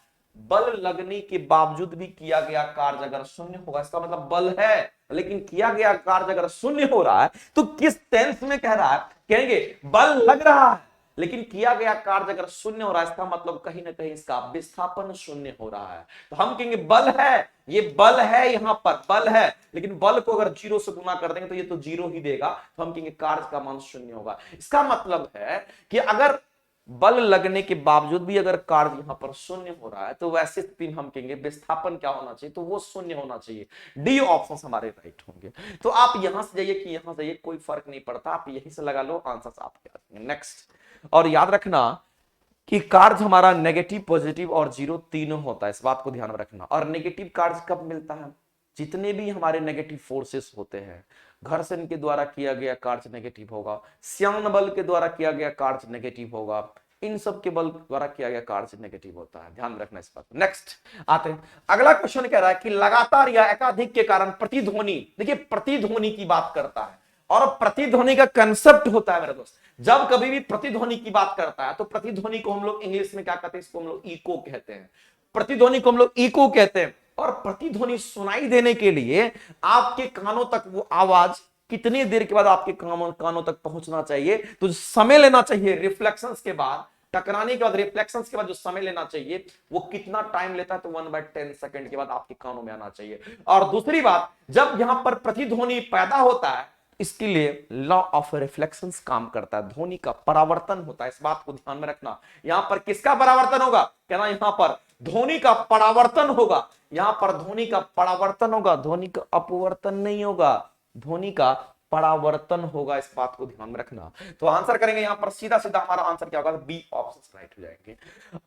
बल लगने के बावजूद भी किया गया कार्य अगर शून्य होगा, इसका मतलब बल है लेकिन किया गया कार्य अगर शून्य हो रहा है, तो किस टेंस में कह रहा है? कहेंगे बल लग रहा है लेकिन किया गया कार्य अगर शून्य हो रहा है, इसका मतलब कहीं ना कहीं इसका विस्थापन शून्य हो रहा है। तो हम कहेंगे बल है, ये बल है, यहां पर बल है, लेकिन बल को अगर जीरो से गुना कर देंगे तो ये तो जीरो ही देगा, तो हम कहेंगे कार्य का मान शून्य होगा। इसका मतलब है कि अगर बल लगने के बावजूद भी अगर कार्य यहां पर शून्य हो रहा है, तो वैसे स्थिति में हम कहेंगे विस्थापन क्या होना चाहिए? तो वो शून्य होना चाहिए। डी ऑप्शन हमारे राइट होंगे। तो आप यहां से जाइए कि यहां जाइए, कोई फर्क नहीं पड़ता, आप यहीं से लगा लो, आंसर आपके आएंगे। नेक्स्ट, और याद रखना कि कार्य हमारा नेगेटिव, पॉजिटिव और जीरो तीनों होता है, इस बात को ध्यान में रखना। और नेगेटिव कार्य कब मिलता है? जितने भी हमारे नेगेटिव फोर्सेस होते हैं, घर्षण के द्वारा किया गया कार्य नेगेटिव होगा, श्यान बल के द्वारा किया गया कार्य नेगेटिव होगा, इन सब के बल द्वारा किया गया कार्य नेगेटिव होता है, ध्यान रखना इस बात। नेक्स्ट आते हैं, अगला क्वेश्चन कह रहा है कि लगातार या एकाधिक के कारण प्रतिध्वनि, देखिए प्रतिध्वनि की बात करता है, और प्रतिध्वनि का कंसेप्ट होता है मेरे दोस्त, जब कभी भी प्रतिध्वनि की बात करता है तो प्रतिध्वनि को हम लोग इंग्लिश में क्या कहते हैं, इसको हम लोग इको कहते हैं, प्रतिध्वनि को हम लोग इको कहते हैं। और प्रतिध्वनि सुनाई देने के लिए आपके कानों तक वो आवाज कितनी देर के बाद आपके कानों तक पहुंचना चाहिए, तो समय लेना चाहिए रिफ्लेक्शंस के बाद, टकराने के बाद रिफ्लेक्शंस के बाद जो समय लेना चाहिए वो कितना टाइम लेता है, तो 1/10 सेकंड के बाद आपके कानों में आना चाहिए। और दूसरी बात, जब यहां पर प्रतिध्वनि पैदा होता है, इसके लिए लॉ ऑफ रिफ्लेक्शंस काम करता है, ध्वनि का परावर्तन होता है, इस बात को ध्यान में रखना। यहां पर किसका परावर्तन होगा, कहना यहां पर ध्वनि का परावर्तन होगा, यहां पर ध्वनि का परावर्तन होगा, ध्वनि का अपवर्तन नहीं होगा, ध्वनि का परावर्तन होगा, इस बात को ध्यान में रखना। तो आंसर करेंगे यहां पर सीधा सीधा हमारा आंसर क्या होगा, बी ऑप्शन राइट हो जाएंगे।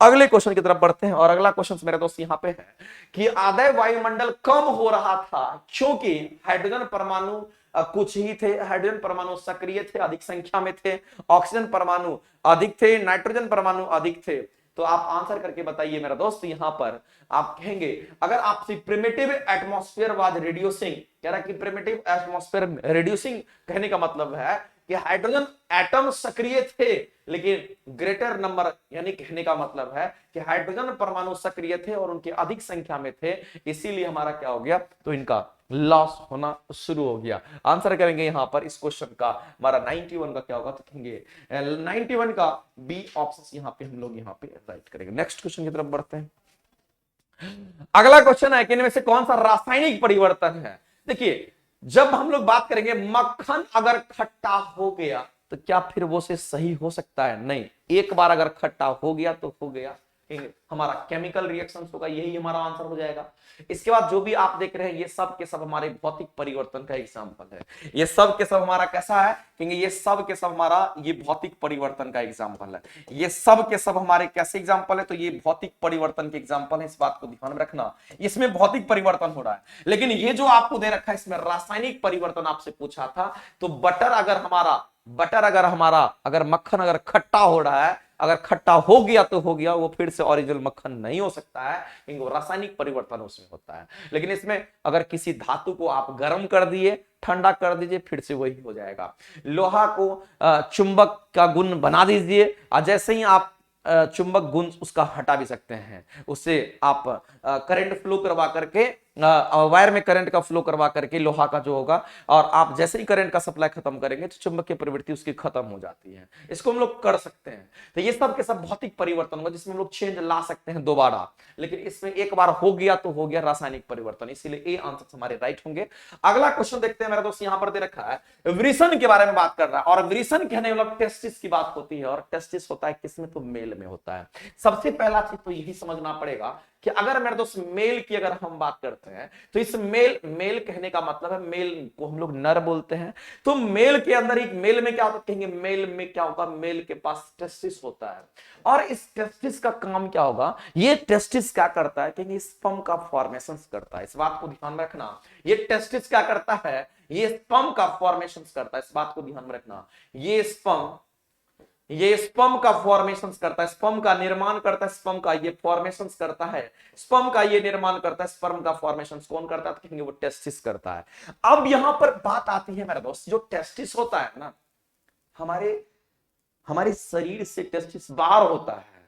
अगले क्वेश्चन की तरफ बढ़ते हैं, और अगला क्वेश्चन मेरे दोस्त यहां पे है कि आधे वायुमंडल कम हो रहा था क्योंकि हाइड्रोजन परमाणु कुछ ही थे, हाइड्रोजन परमाणु सक्रिय थे, अधिक संख्या में थे, ऑक्सीजन परमाणु अधिक थे, नाइट्रोजन परमाणु अधिक थे। तो आप आंसर करके बताइए मेरा दोस्त। यहां पर आप कहेंगे, अगर आपसे प्रिमिटिव एटमॉस्फेयर वाज रिड्यूसिंग, कह रहा है कि प्रिमिटिव एटमॉस्फेयर रिड्यूसिंग, कहने का मतलब है कि हाइड्रोजन एटम सक्रिय थे लेकिन ग्रेटर नंबर, यानी कहने का मतलब है कि हाइड्रोजन परमाणु सक्रिय थे और उनके अधिक संख्या में थे, इसीलिए हमारा क्या हो गया, तो इनका लॉस होना शुरू हो गया। आंसर करेंगे यहां पर इस क्वेश्चन का हमारा 91 का क्या होगा, तो कहेंगे 91 का बी ऑप्शन यहां पे हम लोग यहां पे राइट करेंगे। नेक्स्ट क्वेश्चन की तरफ बढ़ते हैं। अगला क्वेश्चन है कि इनमें से कौन सा रासायनिक परिवर्तन है। देखिए, जब हम लोग बात करेंगे मक्खन अगर खट्टा हो गया तो क्या फिर वो से सही हो सकता है, नहीं, एक बार अगर खट्टा हो गया तो हो गया, हमारा केमिकल रिएक्शन होगा, यही हमारा आंसर हो जाएगा। इसके बाद जो भी आप देख रहे हैं ये सब के सब हमारे भौतिक परिवर्तन का एग्जांपल है, ये सब के सब हमारा कैसा है, क्योंकि ये सब के सब हमारा ये भौतिक परिवर्तन का एग्जांपल है, ये सब के सब हमारे कैसे एग्जांपल है, तो ये भौतिक परिवर्तन के एग्जांपल है, इस बात को ध्यान में रखना। इसमें भौतिक परिवर्तन हो रहा है, लेकिन ये जो आपको दे रखा है इसमें रासायनिक परिवर्तन आपसे पूछा था। तो बटर अगर हमारा अगर मक्खन अगर खट्टा हो रहा है, अगर खट्टा हो गया तो हो गया, वो फिर से ओरिजिनल मक्खन नहीं हो सकता है, क्योंकि वो रासायनिक परिवर्तन उसमें होता है। लेकिन इसमें अगर किसी धातु को आप गर्म कर दिए, ठंडा कर दीजिए, फिर से वही हो जाएगा। लोहा को चुंबक का गुण बना दीजिए, और जैसे ही आप चुंबक गुण उसका हटा भी सकते हैं, उससे आप करंट फ्लो करवा करके, वायर में करंट का फ्लो करवा करके लोहा का जो होगा, और आप जैसे ही करंट का सप्लाई खत्म करेंगे तो चुंबकीय प्रवृत्ति उसकी खत्म हो जाती है। इसको हम लोग कर सकते हैं। तो ये सब के सब भौतिक परिवर्तन होगा जिसमें हम लोग चेंज ला सकते हैं दोबारा, लेकिन इसमें एक बार हो गया तो हो गया रासायनिक परिवर्तन, इसीलिए ए आंसर हमारे राइट होंगे। अगला क्वेश्चन देखते हैं मेरा दोस्त, यहां पर दे रखा है वृषण के बारे में बात कर रहा है, और वृषण कहने वाला टेस्टिस की बात होती है, और टेस्टिस होता है किसमें, तो मेल में होता है। सबसे पहला चीज तो यही समझना पड़ेगा कि अगर मेरे दोस्त मेल की अगर हम बात करते हैं तो इस मेल कहने का मतलब है, मेल को हम लोग नर बोलते हैं। तो मेल के अंदर एक मेल में क्या होता है, कहेंगे मेल में क्या होगा, मेल के पास टेस्टिस होता है, और इस टेस्टिस का काम क्या होगा, ये टेस्टिस क्या करता है, कहेंगे स्पर्म का फॉर्मेशन करता है, इस बात को ध्यान में रखना। ये टेस्टिस क्या करता है, ये स्पर्म का फॉर्मेशन करता है, इस बात को ध्यान में रखना। ये स्पर्म का फॉर्मेशन करता है, स्पर्म का निर्माण करता है, स्पर्म का ये फॉर्मेशन करता है, स्पर्म का ये निर्माण करता है, स्पर्म का फॉर्मेशन कौन करता है, तो कहेंगे वो टेस्टिस करता है। अब यहां पर बात आती है मेरे दोस्त, जो टेस्टिस होता है ना, हमारे शरीर से टेस्टिस बाहर होता है,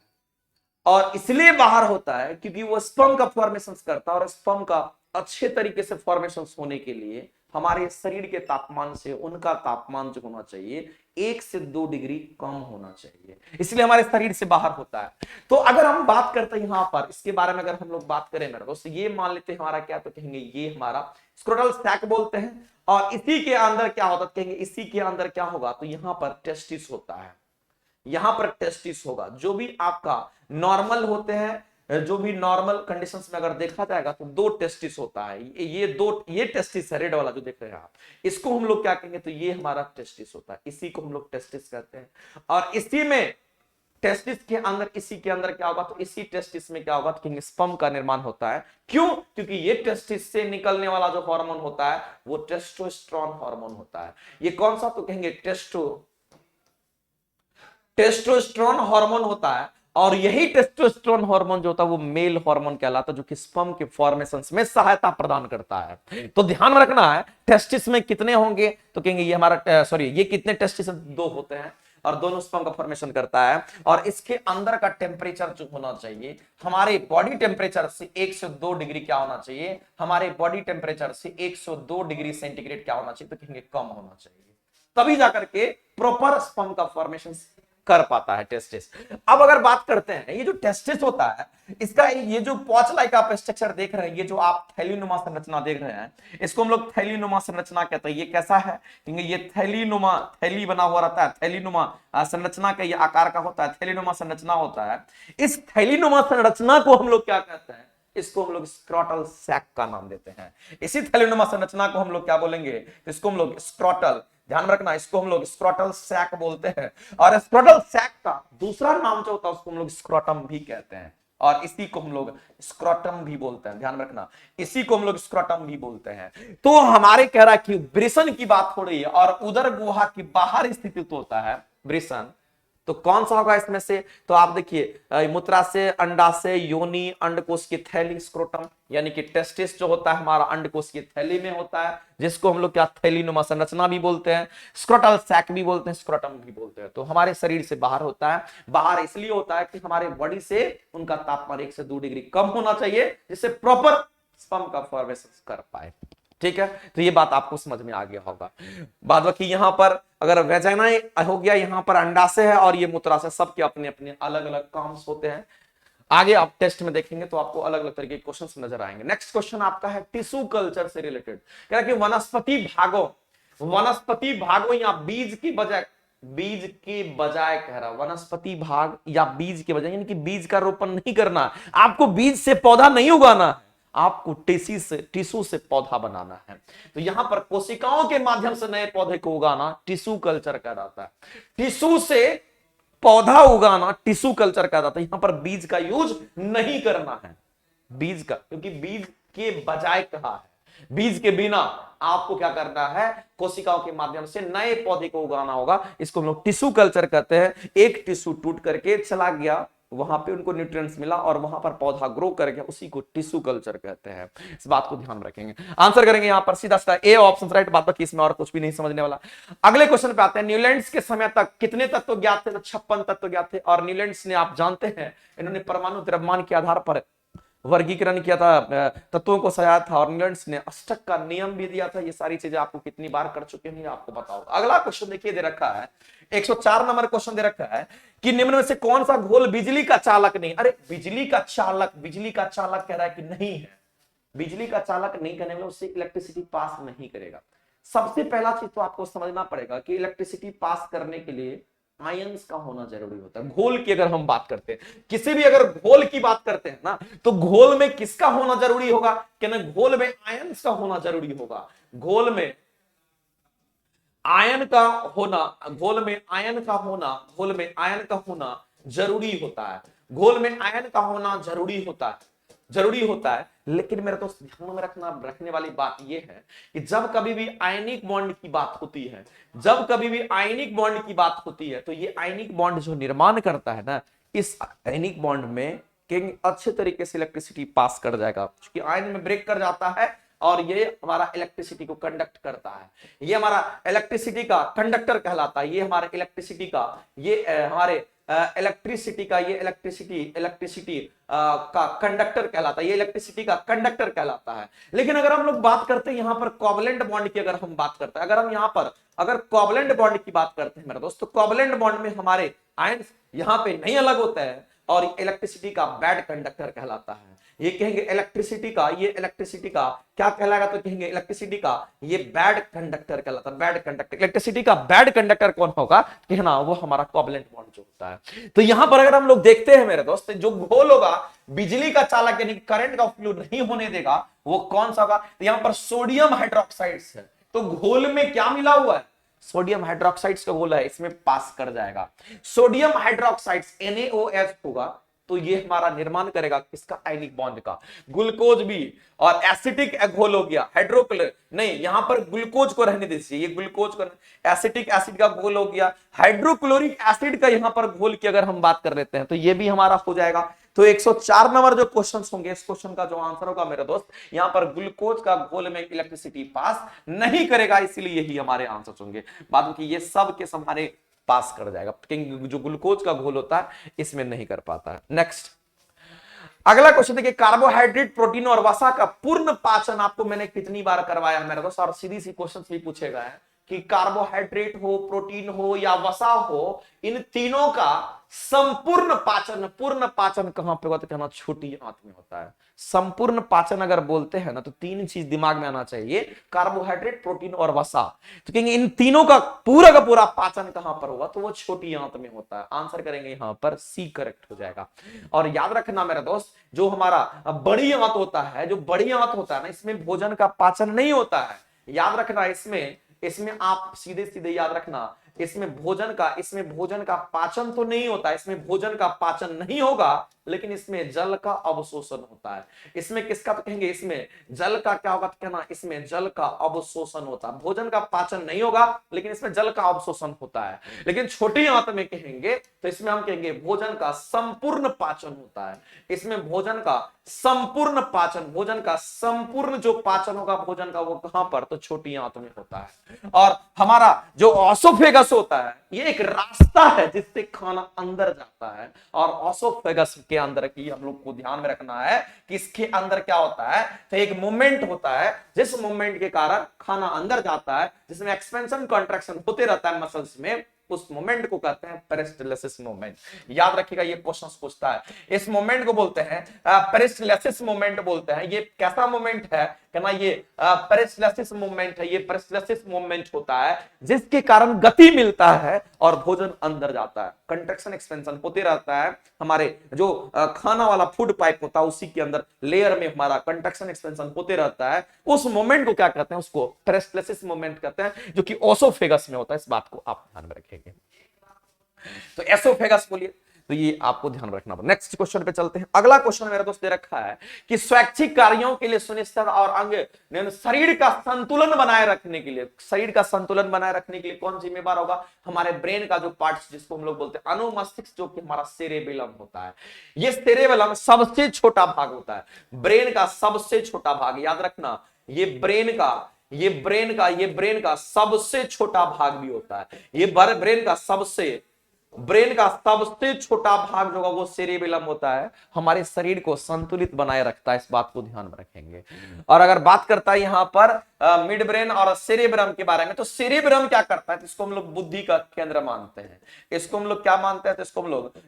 और इसलिए बाहर होता है क्योंकि वो स्पर्म का फॉर्मेशन करता है, और स्पर्म का अच्छे तरीके से फॉर्मेशन होने के लिए हमारे शरीर के तापमान से उनका तापमान जो होना चाहिए 1 से 2 डिग्री कम होना चाहिए, इसलिए हमारे शरीर से बाहर होता है। तो अगर हम बात करते हैं यहां पर इसके बारे में, अगर हम लोग बात करें मेरे दोस्त, ये मान लेते हैं हमारा क्या, तो कहेंगे ये हमारा स्क्रोटल सैक बोलते हैं, और इसी के अंदर क्या होता है, कहेंगे इसी के अंदर क्या होगा, तो यहां पर टेस्टिस होता है, यहां पर टेस्टिस होगा। जो भी आपका नॉर्मल होते हैं, जो भी नॉर्मल कंडीशंस में अगर देखा जाएगा तो 2 टेस्टिस होता है, ये टेस्टिस है, रेड वाला जो देख रहे हैं आप, इसको हम लोग क्या कहेंगे, तो ये हमारा टेस्टिस होता है, इसी को हम लोग टेस्टिस कहते हैं। और इसी में टेस्टिस के अंदर, इसी के अंदर क्या होगा, तो इसी टेस्टिस में क्या होगा, तो स्पर्म का निर्माण होता है। क्यों, क्योंकि ये टेस्टिस से निकलने वाला जो हार्मोन होता है वो टेस्टोस्टेरोन हार्मोन होता है। ये कौन सा, तो कहेंगे टेस्टोस्टेरोन हार्मोन होता है, और यही टेस्टोस्टेरोन हार्मोन जो होता है वो मेल हार्मोन कहलाता है, जो कि स्पर्म के फॉर्मेशन में सहायता प्रदान करता है। तो ध्यान में रखना है टेस्टिस में कितने होंगे, तो कहेंगे ये हमारा सॉरी ये कितने टेस्टिस, दो होते हैं और दोनों स्पर्म का फॉर्मेशन करता है। और इसके अंदर का टेम्परेचर जो होना चाहिए हमारे बॉडी टेम्परेचर से 102 डिग्री क्या होना चाहिए, हमारे बॉडी टेम्परेचर से 102 डिग्री सेंटीग्रेड क्या होना चाहिए, तो कहेंगे कम होना चाहिए, तभी जाकर के प्रॉपर स्पर्म का फॉर्मेशन कर पाता है टेस्टिस। अब अगर बात करते हैं ये जो टेस्टिस होता है, इसका ये जो पॉच लाइक आप स्ट्रक्चर देख रहे हैं, ये जो आप थैलीनुमा संरचना देख रहे हैं, इसको हम लोग थैलीनुमा संरचना कहते हैं। ये कैसा है, ये थैलीनुमा, थैली बना हुआ रहता है, थैलीनुमा संरचना का ये आकार का होता है, थैलीनुमा संरचना होता है। इस थैलीनुमा संरचना को हम लोग क्या कहते हैं, इसको हम लोग स्क्रॉटल सैक का नाम देते हैं। इसी थैलीनुमा संरचना को हम लोग क्या बोलेंगे, तो इसको हम लोग स्क्रॉटल, ध्यान रखना, इसको हम लोग स्क्रॉटल सैक बोलते हैं। और स्क्रॉटल सैक का दूसरा नाम जो होता है उसको हम लोग स्क्रॉटम भी कहते हैं, और इसी को हम लोग स्क्रॉटम भी बोलते हैं, ध्यान रखना, इसी को हम लोग स्क्रॉटम भी बोलते हैं। तो हमारे कह रहा है कि वृषण की बात हो रही है और उदर गुहा की बाहर स्थित होता है वृषण, तो कौन सा होगा इसमें से, तो आप देखिए मूत्राशय, अंडाशय, योनि, अंडकोश की थैली, स्क्रोटम, यानी कि टेस्टिस जो होता है हमारा अंडकोश की थैली में होता है, जिसको हम लोग क्या थैलीनुमा संरचना भी बोलते हैं, स्क्रोटल सैक भी बोलते हैं, स्क्रोटम भी बोलते हैं। तो हमारे शरीर से बाहर होता है, बाहर इसलिए होता है कि हमारे बॉडी से उनका तापमान 1 से 2 डिग्री कम होना चाहिए, जिससे प्रॉपर स्पर्म का फॉर्मेशन कर पाए। ठीक है, तो ये बात आपको समझ में आ गया होगा। बाद बाकी यहां पर अगर वेजाइना हो गया, यहां पर अंडाशय है और ये मूत्राशय, सबके अपने अपने अलग अलग काम होते हैं। आगे आप टेस्ट में देखेंगे तो आपको अलग अलग तरीके के क्वेश्चंस नजर आएंगे। नेक्स्ट क्वेश्चन आपका है टिश्यू कल्चर से रिलेटेड, कह रहा है कि वनस्पति भागों या बीज की बजाय, बीज के बजाय कह रहा वनस्पति भाग या बीज के बजाय, यानी कि बीज का रोपण नहीं करना, आपको बीज से पौधा नहीं उगाना है, आपको टिश्यू से पौधा बनाना है। तो यहां पर कोशिकाओं के माध्यम से नए पौधे को उगाना टिश्यू कल्चर कहलाता है। टिश्यू से पौधा उगाना टिश्यू कल्चर कहलाता है। यहां पर बीज का यूज नहीं करना है, बीज का, क्योंकि बीज के बजाय कहा है, बीज के बिना आपको क्या करना है, कोशिकाओं के माध्यम से नए पौधे को उगाना होगा। इसको हम लोग टिश्यू कल्चर कहते हैं। एक टिश्यू टूट करके चला गया, वहां पे उनको न्यूट्रिएंट्स मिला और वहां पर पौधा ग्रो कर गया, उसी को टिश्यू कल्चर कहते हैं। इस बात को ध्यान रखेंगे। आंसर करेंगे यहां पर सीधा सीधा ए ऑप्शन राइट, बात बाकी इसमें और कुछ भी नहीं समझने वाला। अगले क्वेश्चन पे आते हैं। न्यूलैंड्स के समय तक कितने तत्व ज्ञात थे, तो 56 तत्व ज्ञात थे। और न्यूलैंड्स ने, आप जानते हैं, इन्होंने परमाणु द्रव्यमान के आधार पर वर्गीकरण किया था, तत्वों को सजाया था, और न्यूलैंड्स ने अष्टक का नियम भी दिया था। ये सारी चीजें आपको कितनी बार कर चुके हैं आपको बताओ। अगला क्वेश्चन देखिए, दे रखा है 104 नंबर क्वेश्चन दे रखा है कि निम्न में से कौन सा घोल बिजली का चालक नहीं। अरे बिजली का चालक कह रहा है कि नहीं है, बिजली का चालक नहीं करने में उससे इलेक्ट्रिसिटी पास नहीं करेगा। सबसे पहला चीज तो आपको समझना पड़ेगा कि इलेक्ट्रिसिटी पास करने के लिए आयंस का होना जरूरी होता है। घोल की अगर हम बात करते हैं, किसी भी अगर घोल की बात करते हैं ना, तो घोल में किसका होना जरूरी होगा, कि ना घोल में आयंस का होना जरूरी होगा। घोल में आयन का होना, घोल में आयन का होना, घोल में आयन का होना जरूरी होता है। घोल में आयन का होना जरूरी होता है। लेकिन मेरे दोस्त ध्यान में रखने वाली बात यह है कि जब कभी भी आयनिक बॉन्ड की बात होती है, तो ये आयनिक बॉन्ड जो निर्माण करता है ना, इस आयनिक बॉन्ड में अच्छे तरीके से इलेक्ट्रिसिटी पास कर जाएगा, क्योंकि आयन में ब्रेक कर जाता है और ये हमारा इलेक्ट्रिसिटी को कंडक्ट करता है। ये हमारा इलेक्ट्रिसिटी का कंडक्टर कहलाता है। ये हमारे इलेक्ट्रिसिटी का कंडक्टर कहलाता है। ये इलेक्ट्रिसिटी का कंडक्टर कहलाता है। लेकिन अगर हम लोग बात करते हैं यहां पर कोवलेंट बॉन्ड की, अगर हम बात करते हैं, अगर हम यहां पर अगर कोवलेंट बॉन्ड की बात करते हैं मेरे दोस्त, तो कोवलेंट बॉन्ड में हमारे आयंस यहां पे नहीं अलग होते हैं और इलेक्ट्रिसिटी का बैड कंडक्टर कहलाता है। ये कहेंगे इलेक्ट्रिसिटी का क्या कहलाएगा, तो कहेंगे इलेक्ट्रिसिटी का ये बैड कंडक्टर कहलाता है। बैड कंडक्टर, इलेक्ट्रिसिटी का बैड कंडक्टर कौन होगा, कहना वो हमारा कोवलेंट बॉन्ड जो होता है। तो यहां पर अगर हम लोग देखते हैं मेरे दोस्त, जो घोल होगा बिजली का चालक यानी करंट का फ्लो नहीं होने देगा, वो कौन सा होगा, तो यहां पर सोडियम हाइड्रोक्साइड्स है। तो घोल में क्या मिला हुआ है, सोडियम हाइड्रोक्साइड्स का घोल है, इसमें पास कर जाएगा। सोडियम हाइड्रोक्साइड्स NaOH होगा, तो ये हमारा निर्माण करेगा किसका, आयनिक बॉन्ड का। ग्लूकोज भी, और एसिटिक घोल हो गया, हाइड्रोक्लोर नहीं, यहां पर ग्लूकोज को रहने दीजिए, ये ग्लूकोज को, एसिटिक एसिड का घोल हो गया, हाइड्रोक्लोरिक एसिड का यहां पर घोल की अगर हम बात कर लेते हैं तो ये भी हमारा हो जाएगा। तो 104 नंबर जो क्वेश्चन होंगे, इस क्वेश्चन का जो आंसर होगा मेरे दोस्त, यहां पर ग्लूकोज का घोल में इलेक्ट्रिसिटी पास नहीं करेगा, इसीलिए यही हमारे आंसर होंगे। बाद में ये सब के हमारे पास कर जाएगा, क्योंकि जो ग्लूकोज का घोल होता है इसमें नहीं कर पाता है। नेक्स्ट अगला क्वेश्चन देखिए, कार्बोहाइड्रेट, प्रोटीन और वसा का पूर्ण पाचन आपको मैंने कितनी बार करवाया मेरे दोस्त, और सीधी सी क्वेश्चन भी पूछेगा है कि कार्बोहाइड्रेट हो, प्रोटीन हो या वसा हो, इन तीनों का संपूर्ण पाचन, पूर्ण पाचन कहां पे होता है, कहना छोटी आंत में होता है। संपूर्ण पाचन अगर बोलते हैं ना तो तीन चीज दिमाग में आना चाहिए, कार्बोहाइड्रेट, प्रोटीन और वसा। तो कहेंगे इन तीनों का पूरा पाचन कहां पर होगा, तो वो छोटी आंत में होता है। आंसर करेंगे यहां पर सी, करेक्ट हो जाएगा। और याद रखना मेरा दोस्त, जो हमारा बड़ी आंत होता है, जो बड़ी आंत होता है ना, इसमें भोजन का पाचन नहीं होता है। याद रखना, इसमें आप सीधे सीधे याद रखना, इसमें भोजन का पाचन तो नहीं होता, इसमें भोजन का पाचन नहीं होगा, लेकिन इसमें जल का अवशोषण होता है। इसमें किसका, तो कहेंगे इसमें जल का क्या होगा, तो कहना इसमें जल का अवशोषण होता है। भोजन का पाचन नहीं होगा, लेकिन इसमें जल का अवशोषण होता है। लेकिन छोटी आंत में कहेंगे तो इसमें हम कहेंगे भोजन का संपूर्ण पाचन होता है। इसमें भोजन का संपूर्ण पाचन, भोजन का संपूर्ण जो पाचन होगा भोजन का, वो कहां पर, तो छोटी आंत में होता है। और हमारा जो ऑसोफेगस होता है, ये एक रास्ता है जिससे खाना अंदर जाता है। और ऑसोफेगस के अंदर की हम लोग को ध्यान में रखना है कि इसके अंदर क्या होता है, तो एक मूवमेंट होता है, जिस मूवमेंट के कारण खाना अंदर जाता है, जिसमें एक्सपेंशन कंट्रैक्शन होते रहता है मसल्स में, उस मोमेंट को कहते हैं पेरिस्टालसिस मोमेंट। याद रखिएगा, ये क्वेश्चन पूछता है, इस मोमेंट को बोलते हैं पेरिस्टालसिस मोमेंट बोलते हैं। ये कैसा मोमेंट है, कहना ये पेरिस्टालसिस मोमेंट है। ये पेरिस्टालसिस मोमेंट होता है जिसके कारण गति मिलता है और भोजन अंदर जाता है। कंट्रैक्शन एक्सपेंशन होते रहता है, हमारे जो खाना वाला फूड पाइप होता है उसी के अंदर लेयर में हमारा कंट्रैक्शन एक्सपेंशन होते रहता है। उस मोमेंट को क्या कहते हैं, उसको पेरिस्टालसिस मोमेंट कहते हैं, जो कि ओसोफेगस में होता है। इस बात को आप ध्यान में रखेंगे। तो एसोफेगस बोलिए, तो ये आपको ध्यान रखना। नेक्स्ट क्वेश्चन पे चलते हैं। अगला क्वेश्चन मेरा दोस्त दे रखा है कि स्वैच्छिक कार्यों के लिए सुनिश्चित और अंग शरीर का संतुलन बनाए रखने के लिए, शरीर का संतुलन बनाए रखने के लिए कौन जिम्मेदार होगा, हमारे ब्रेन का जो पार्ट जिसको हम लोग बोलते हैं अनुमस्तिष्क, जो कि हमारा सेरेबेलम होता है। ये सेरेबेलम सबसे छोटा भाग होता है, ब्रेन का सबसे छोटा भाग। याद रखना, ये ब्रेन का सबसे छोटा भाग भी होता है। ये ब्रेन का सबसे छोटा भाग जो होगा वो सेरेबेलम होता है, हमारे शरीर को संतुलित बनाए रखता है। इस बात को ध्यान में रखेंगे। और अगर बात करता है यहां पर मिड ब्रेन और सेरेब्रम के बारे में, तो सेरेब्रम क्या करता है, तो इसको हम लोग बुद्धि का केंद्र मानते हैं। इसको हम लोग क्या मानते हैं, तो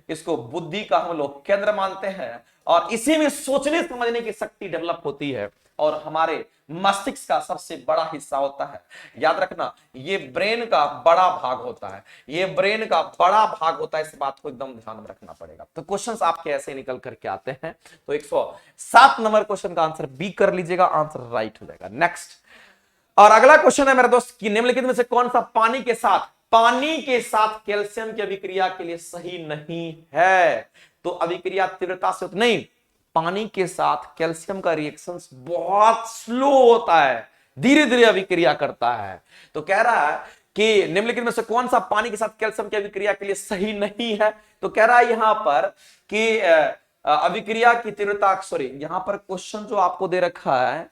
इसको बुद्धि का हम लोग केंद्र मानते हैं। और इसी में सोचने समझने की शक्ति डेवलप होती है और हमारे मस्तिष्क का सबसे बड़ा हिस्सा होता है। याद रखना, ये ब्रेन का बड़ा भाग होता है, ये ब्रेन का बड़ा भाग होता है। इस बात को एकदम ध्यान में रखना पड़ेगा। तो क्वेश्चंस आपके ऐसे निकल करके आते हैं। तो 107 नंबर क्वेश्चन का आंसर बी कर लीजिएगा, आंसर राइट हो जाएगा। नेक्स्ट, और अगला क्वेश्चन है मेरे दोस्त कि निम्नलिखित में से कौन सा पानी के साथ कैल्शियम की अभिक्रिया के लिए सही नहीं है। तो अभिक्रिया तीव्रता से नहीं, पानी के साथ कैल्शियम का रिएक्शन बहुत स्लो होता है, धीरे धीरे अभिक्रिया करता है। तो कह रहा है कि निम्नलिखित में से कौन सा पानी के साथ कैल्शियम की अभिक्रिया के लिए सही नहीं है। तो कह रहा है यहां पर कि अभिक्रिया की तीव्रता, सॉरी यहां पर क्वेश्चन जो आपको दे रखा है,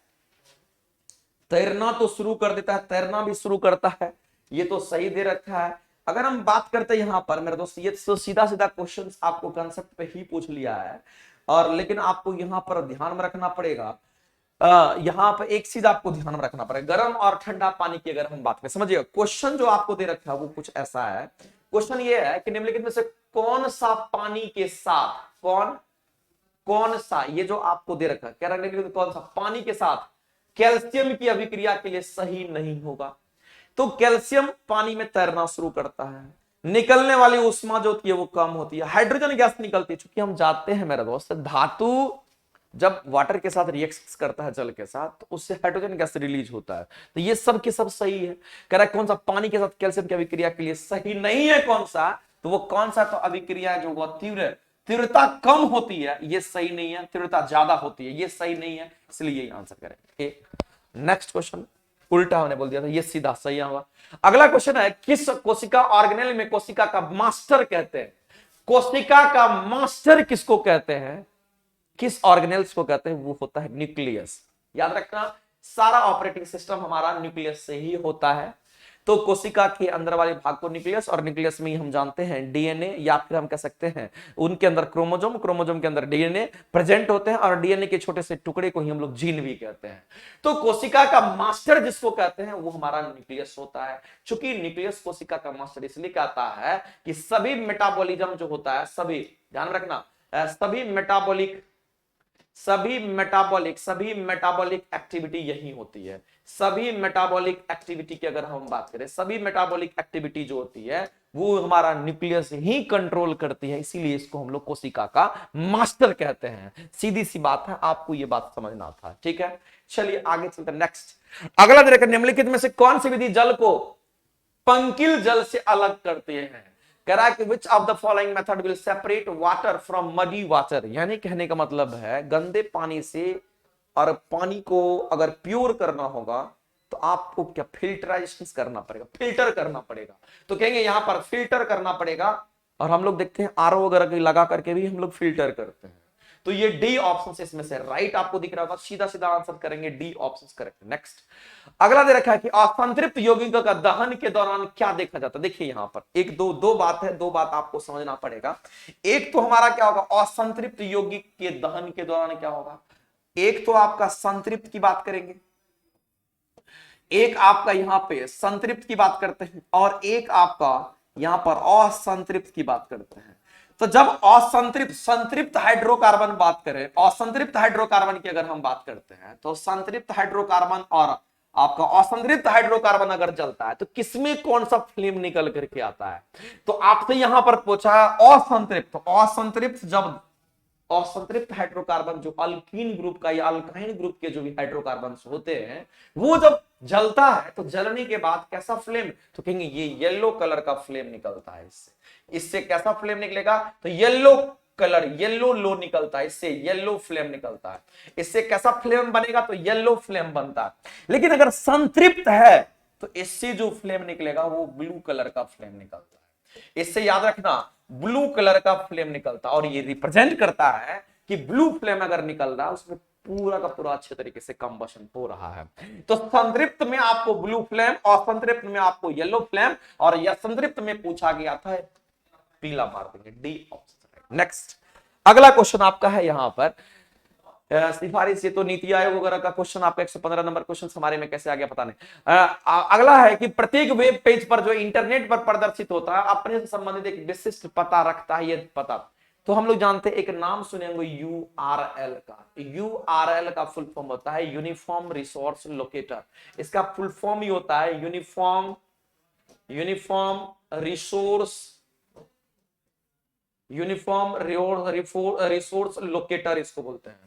तैरना तो शुरू कर देता है, तैरना भी शुरू करता है, ये तो सही दे रखा है। अगर हम बात करते हैं यहां पर मेरे दोस्त, ये तो सीधा सीधा क्वेश्चन आपको कंसेप्ट पे ही पूछ लिया है, और लेकिन आपको यहां पर ध्यान में रखना पड़ेगा। यहां पर एक चीज आपको ध्यान में रखना पड़ेगा, गर्म और ठंडा पानी की अगर हम बात करें, समझिएगा क्वेश्चन जो आपको दे रखा है वो कुछ ऐसा है। क्वेश्चन ये है कि निम्नलिखित में से कौन सा पानी के साथ, कौन सा, ये जो आपको दे रखा है, कह रहा है कौन सा पानी के साथ कैल्शियम की अभिक्रिया के लिए सही नहीं होगा। तो कैल्शियम पानी में तैरना शुरू करता है, निकलने वाली उष्मा जो होती है वो कम होती है, हाइड्रोजन गैस निकलती है। चूंकि हम जानते हैं मेरे दोस्त, धातु जब वाटर के साथ रिएक्ट करता है जल के साथ, तो उससे हाइड्रोजन गैस रिलीज होता है। तो ये सब के सब सही है। कह रहा है कौन सा पानी के साथ कैल्शियम की अभिक्रिया के लिए सही नहीं है, कौन सा, तो वो कौन सा, तो अभिक्रिया जो वो तीव्र तीव्रता कम होती है, ये सही नहीं है। तीव्रता ज्यादा होती है, ये सही नहीं है, इसलिए यही आंसर करें। नेक्स्ट क्वेश्चन उल्टा हमने बोल दिया था, ये सीधा सही होगा। अगला क्वेश्चन है, किस कोशिका ऑर्गेनेल में कोशिका का मास्टर कहते हैं? कोशिका का मास्टर किसको कहते हैं, किस ऑर्गेनेल्स को कहते हैं? वो होता है न्यूक्लियस। याद रखना, सारा ऑपरेटिंग सिस्टम हमारा न्यूक्लियस से ही होता है। तो कोशिका के अंदर वाले भाग को न्यूक्लियस, और न्यूक्लियस में ही हम जानते हैं डीएनए, या फिर हम कह सकते हैं उनके अंदर क्रोमोसोम, क्रोमोसोम के अंदर डीएनए प्रेजेंट होते हैं, और डीएनए के छोटे से टुकड़े को ही हम लोग जीन भी कहते हैं। तो कोशिका का मास्टर जिसको कहते हैं वो हमारा न्यूक्लियस होता है। चूंकि न्यूक्लियस कोशिका का मास्टर इसलिए कहता है कि सभी मेटाबॉलिज्म जो होता है, सभी ध्यान रखना, सभी मेटाबॉलिक एक्टिविटी यही होती है। सभी मेटाबॉलिक एक्टिविटी की अगर हम बात करें, सभी मेटाबॉलिक एक्टिविटी जो होती है वो हमारा न्यूक्लियस ही कंट्रोल करती है, इसीलिए इसको हम लोग कोशिका का मास्टर कहते हैं। सीधी सी बात है, आपको ये बात समझना था, ठीक है। चलिए आगे चलते हैं। नेक्स्ट अगला देखिए, निम्नलिखित में से कौन सी विधि जल को पंकिल जल से अलग करते हैं? कह रहा है कि which of the following method will separate water from muddy water, यानी कहने का मतलब है गंदे पानी से और पानी को अगर प्योर करना होगा तो आपको क्या फिल्टराइजेशन करना पड़ेगा, फिल्टर करना पड़ेगा। तो कहेंगे यहां पर फिल्टर करना पड़ेगा, और हम लोग देखते हैं आरओ वगैरह लगा करके भी हम लोग फिल्टर करते हैं। तो ये डी ऑप्शन इसमें से राइट आपको दिख रहा होगा, सीधा सीधा आंसर करेंगे, डी ऑप्शन करेक्ट। नेक्स्ट अगला दे रखा है कि असंतृप्त यौगिकों का दहन के दौरान क्या देखा जाता है? देखिए यहां पर एक दो बात है, दो बात आपको समझना पड़ेगा। एक तो हमारा क्या होगा, असंतृप्त यौगिक के दहन के दौरान क्या होगा, एक तो आपका संतृप्त की बात करेंगे, एक आपका यहां पे संतृप्त की बात करते हैं, और एक आपका यहां पर असंतृप्त की बात करते हैं। तो जब असंतृप्त संतृप्त हाइड्रोकार्बन बात करें, असंतृप्त हाइड्रोकार्बन की अगर हम बात करते हैं, तो संतृप्त हाइड्रोकार्बन और आपका असंतृप्त हाइड्रोकार्बन अगर जलता है तो किसमें कौन सा फ्लेम निकल करके आता है? तो आपसे यहां पर पूछा असंतृप्त, असंतृप्त जब असंतृप्त हाइड्रोकार्बन जो अल्कीन ग्रुप का या अल्काइन ग्रुप के जो भी हाइड्रोकार्बन होते हैं, वो जब जलता है तो जलने के बाद कैसा फ्लेम, तो कहेंगे ये येलो कलर का फ्लेम निकलता है। इससे कैसा फ्लेम निकलेगा, तो येलो कलर, येलो लो निकलता है, इससे येलो फ्लेम निकलता है। इससे कैसा फ्लेम बनेगा, तो येलो फ्लेम बनता है। लेकिन अगर संतृप्त है तो इससे जो फ्लेम निकलेगा वो ब्लू कलर का फ्लेम निकलता है। इससे याद रखना, ब्लू कलर का फ्लेम निकलता है, और ये रिप्रेजेंट करता है कि ब्लू फ्लेम अगर निकल रहा है उसमें पूरा का पूरा अच्छे तरीके से कंबशन हो रहा है। तो संतृप्त में आपको ब्लू फ्लेम, असंतृप्त में आपको येलो फ्लेम, और यह संतृप्त में पूछा गया था पीला मार देंगे, डी ऑप्शन। नेक्स्ट अगला क्वेश्चन आपका है यहां पर सिफारिश, ये तो नीति आयोग वगैरह का क्वेश्चन आपका 115 नंबर क्वेश्चन हमारे में कैसे आ गया पता नहीं। अगला है कि प्रत्येक वेब पेज पर जो इंटरनेट पर प्रदर्शित होता है अपने से संबंधित एक विशिष्ट पता रखता है। ये पता तो हम लोग जानते हैं, एक नाम सुनेंगे यूआरएल का। यूआरएल का फुल फॉर्म होता है यूनिफॉर्म रिसोर्स लोकेटर। इसका फुल फॉर्म ही होता है यूनिफॉर्म रिसोर्स लोकेटर, इसको बोलते हैं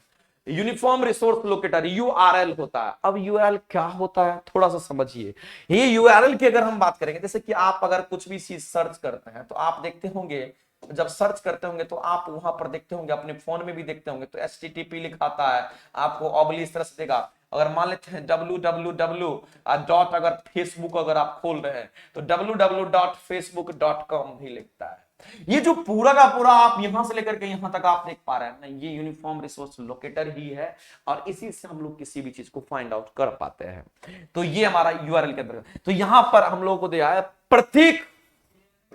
यूनिफॉर्म रिसोर्स लोकेटर, यूआरएल होता है। अब यूआरएल क्या होता है थोड़ा सा समझिए। ये यूआरएल की अगर हम बात करेंगे, जैसे कि आप अगर कुछ भी चीज सर्च करते हैं तो आप देखते होंगे, जब सर्च करते होंगे तो आप वहां पर देखते होंगे, अपने फोन में भी देखते होंगे, तो HTTP लिखाता है, आपको ऑबली इस तरह से देगा। अगर मान लेते हैं www डॉट, अगर फेसबुक अगर आप खोल रहे हैं तो www.facebook.com भी लिखता है। ये जो पूरा का पूरा आप यहां से लेकर के यहां तक आप देख पा रहे हैं ना, ये यूनिफॉर्म रिसोर्स लोकेटर ही है, और इसी से हम लोग किसी भी चीज को फाइंड आउट कर पाते हैं। तो ये हमारा यूआरएल के अंदर, तो यहां पर हम लोगों को दिया है प्रत्येक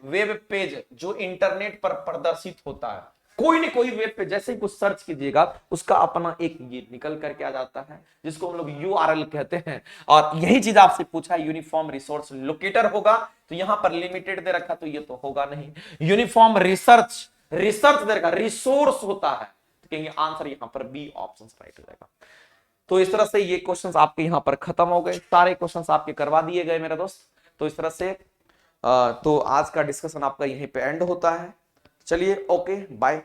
वेब पेज जो इंटरनेट पर प्रदर्शित होता है, कोई न कोई वेब पेज जैसे ही कुछ सर्च कीजिएगा उसका अपना एक ये निकल करके आ जाता है, जिसको हम लोग यूआरएल कहते हैं। और यही चीज आपसे पूछा है, यूनिफॉर्म रिसोर्स लोकेटर होगा, तो यहां पर लिमिटेड दे रखा, तो ये तो होगा नहीं। यूनिफॉर्म रिसर्च दे रखा, रिसोर्स होता है, तो कहेंगे आंसर यहां पर बी ऑप्शन राइट हो जाएगा। तो इस तरह से ये क्वेश्चंस आपके यहां पर खत्म हो गए, सारे क्वेश्चंस आपके करवा दिए गए मेरा दोस्त। तो इस तरह से तो आज का डिस्कशन आपका यहीं पे एंड होता है। चलिए ओके बाय।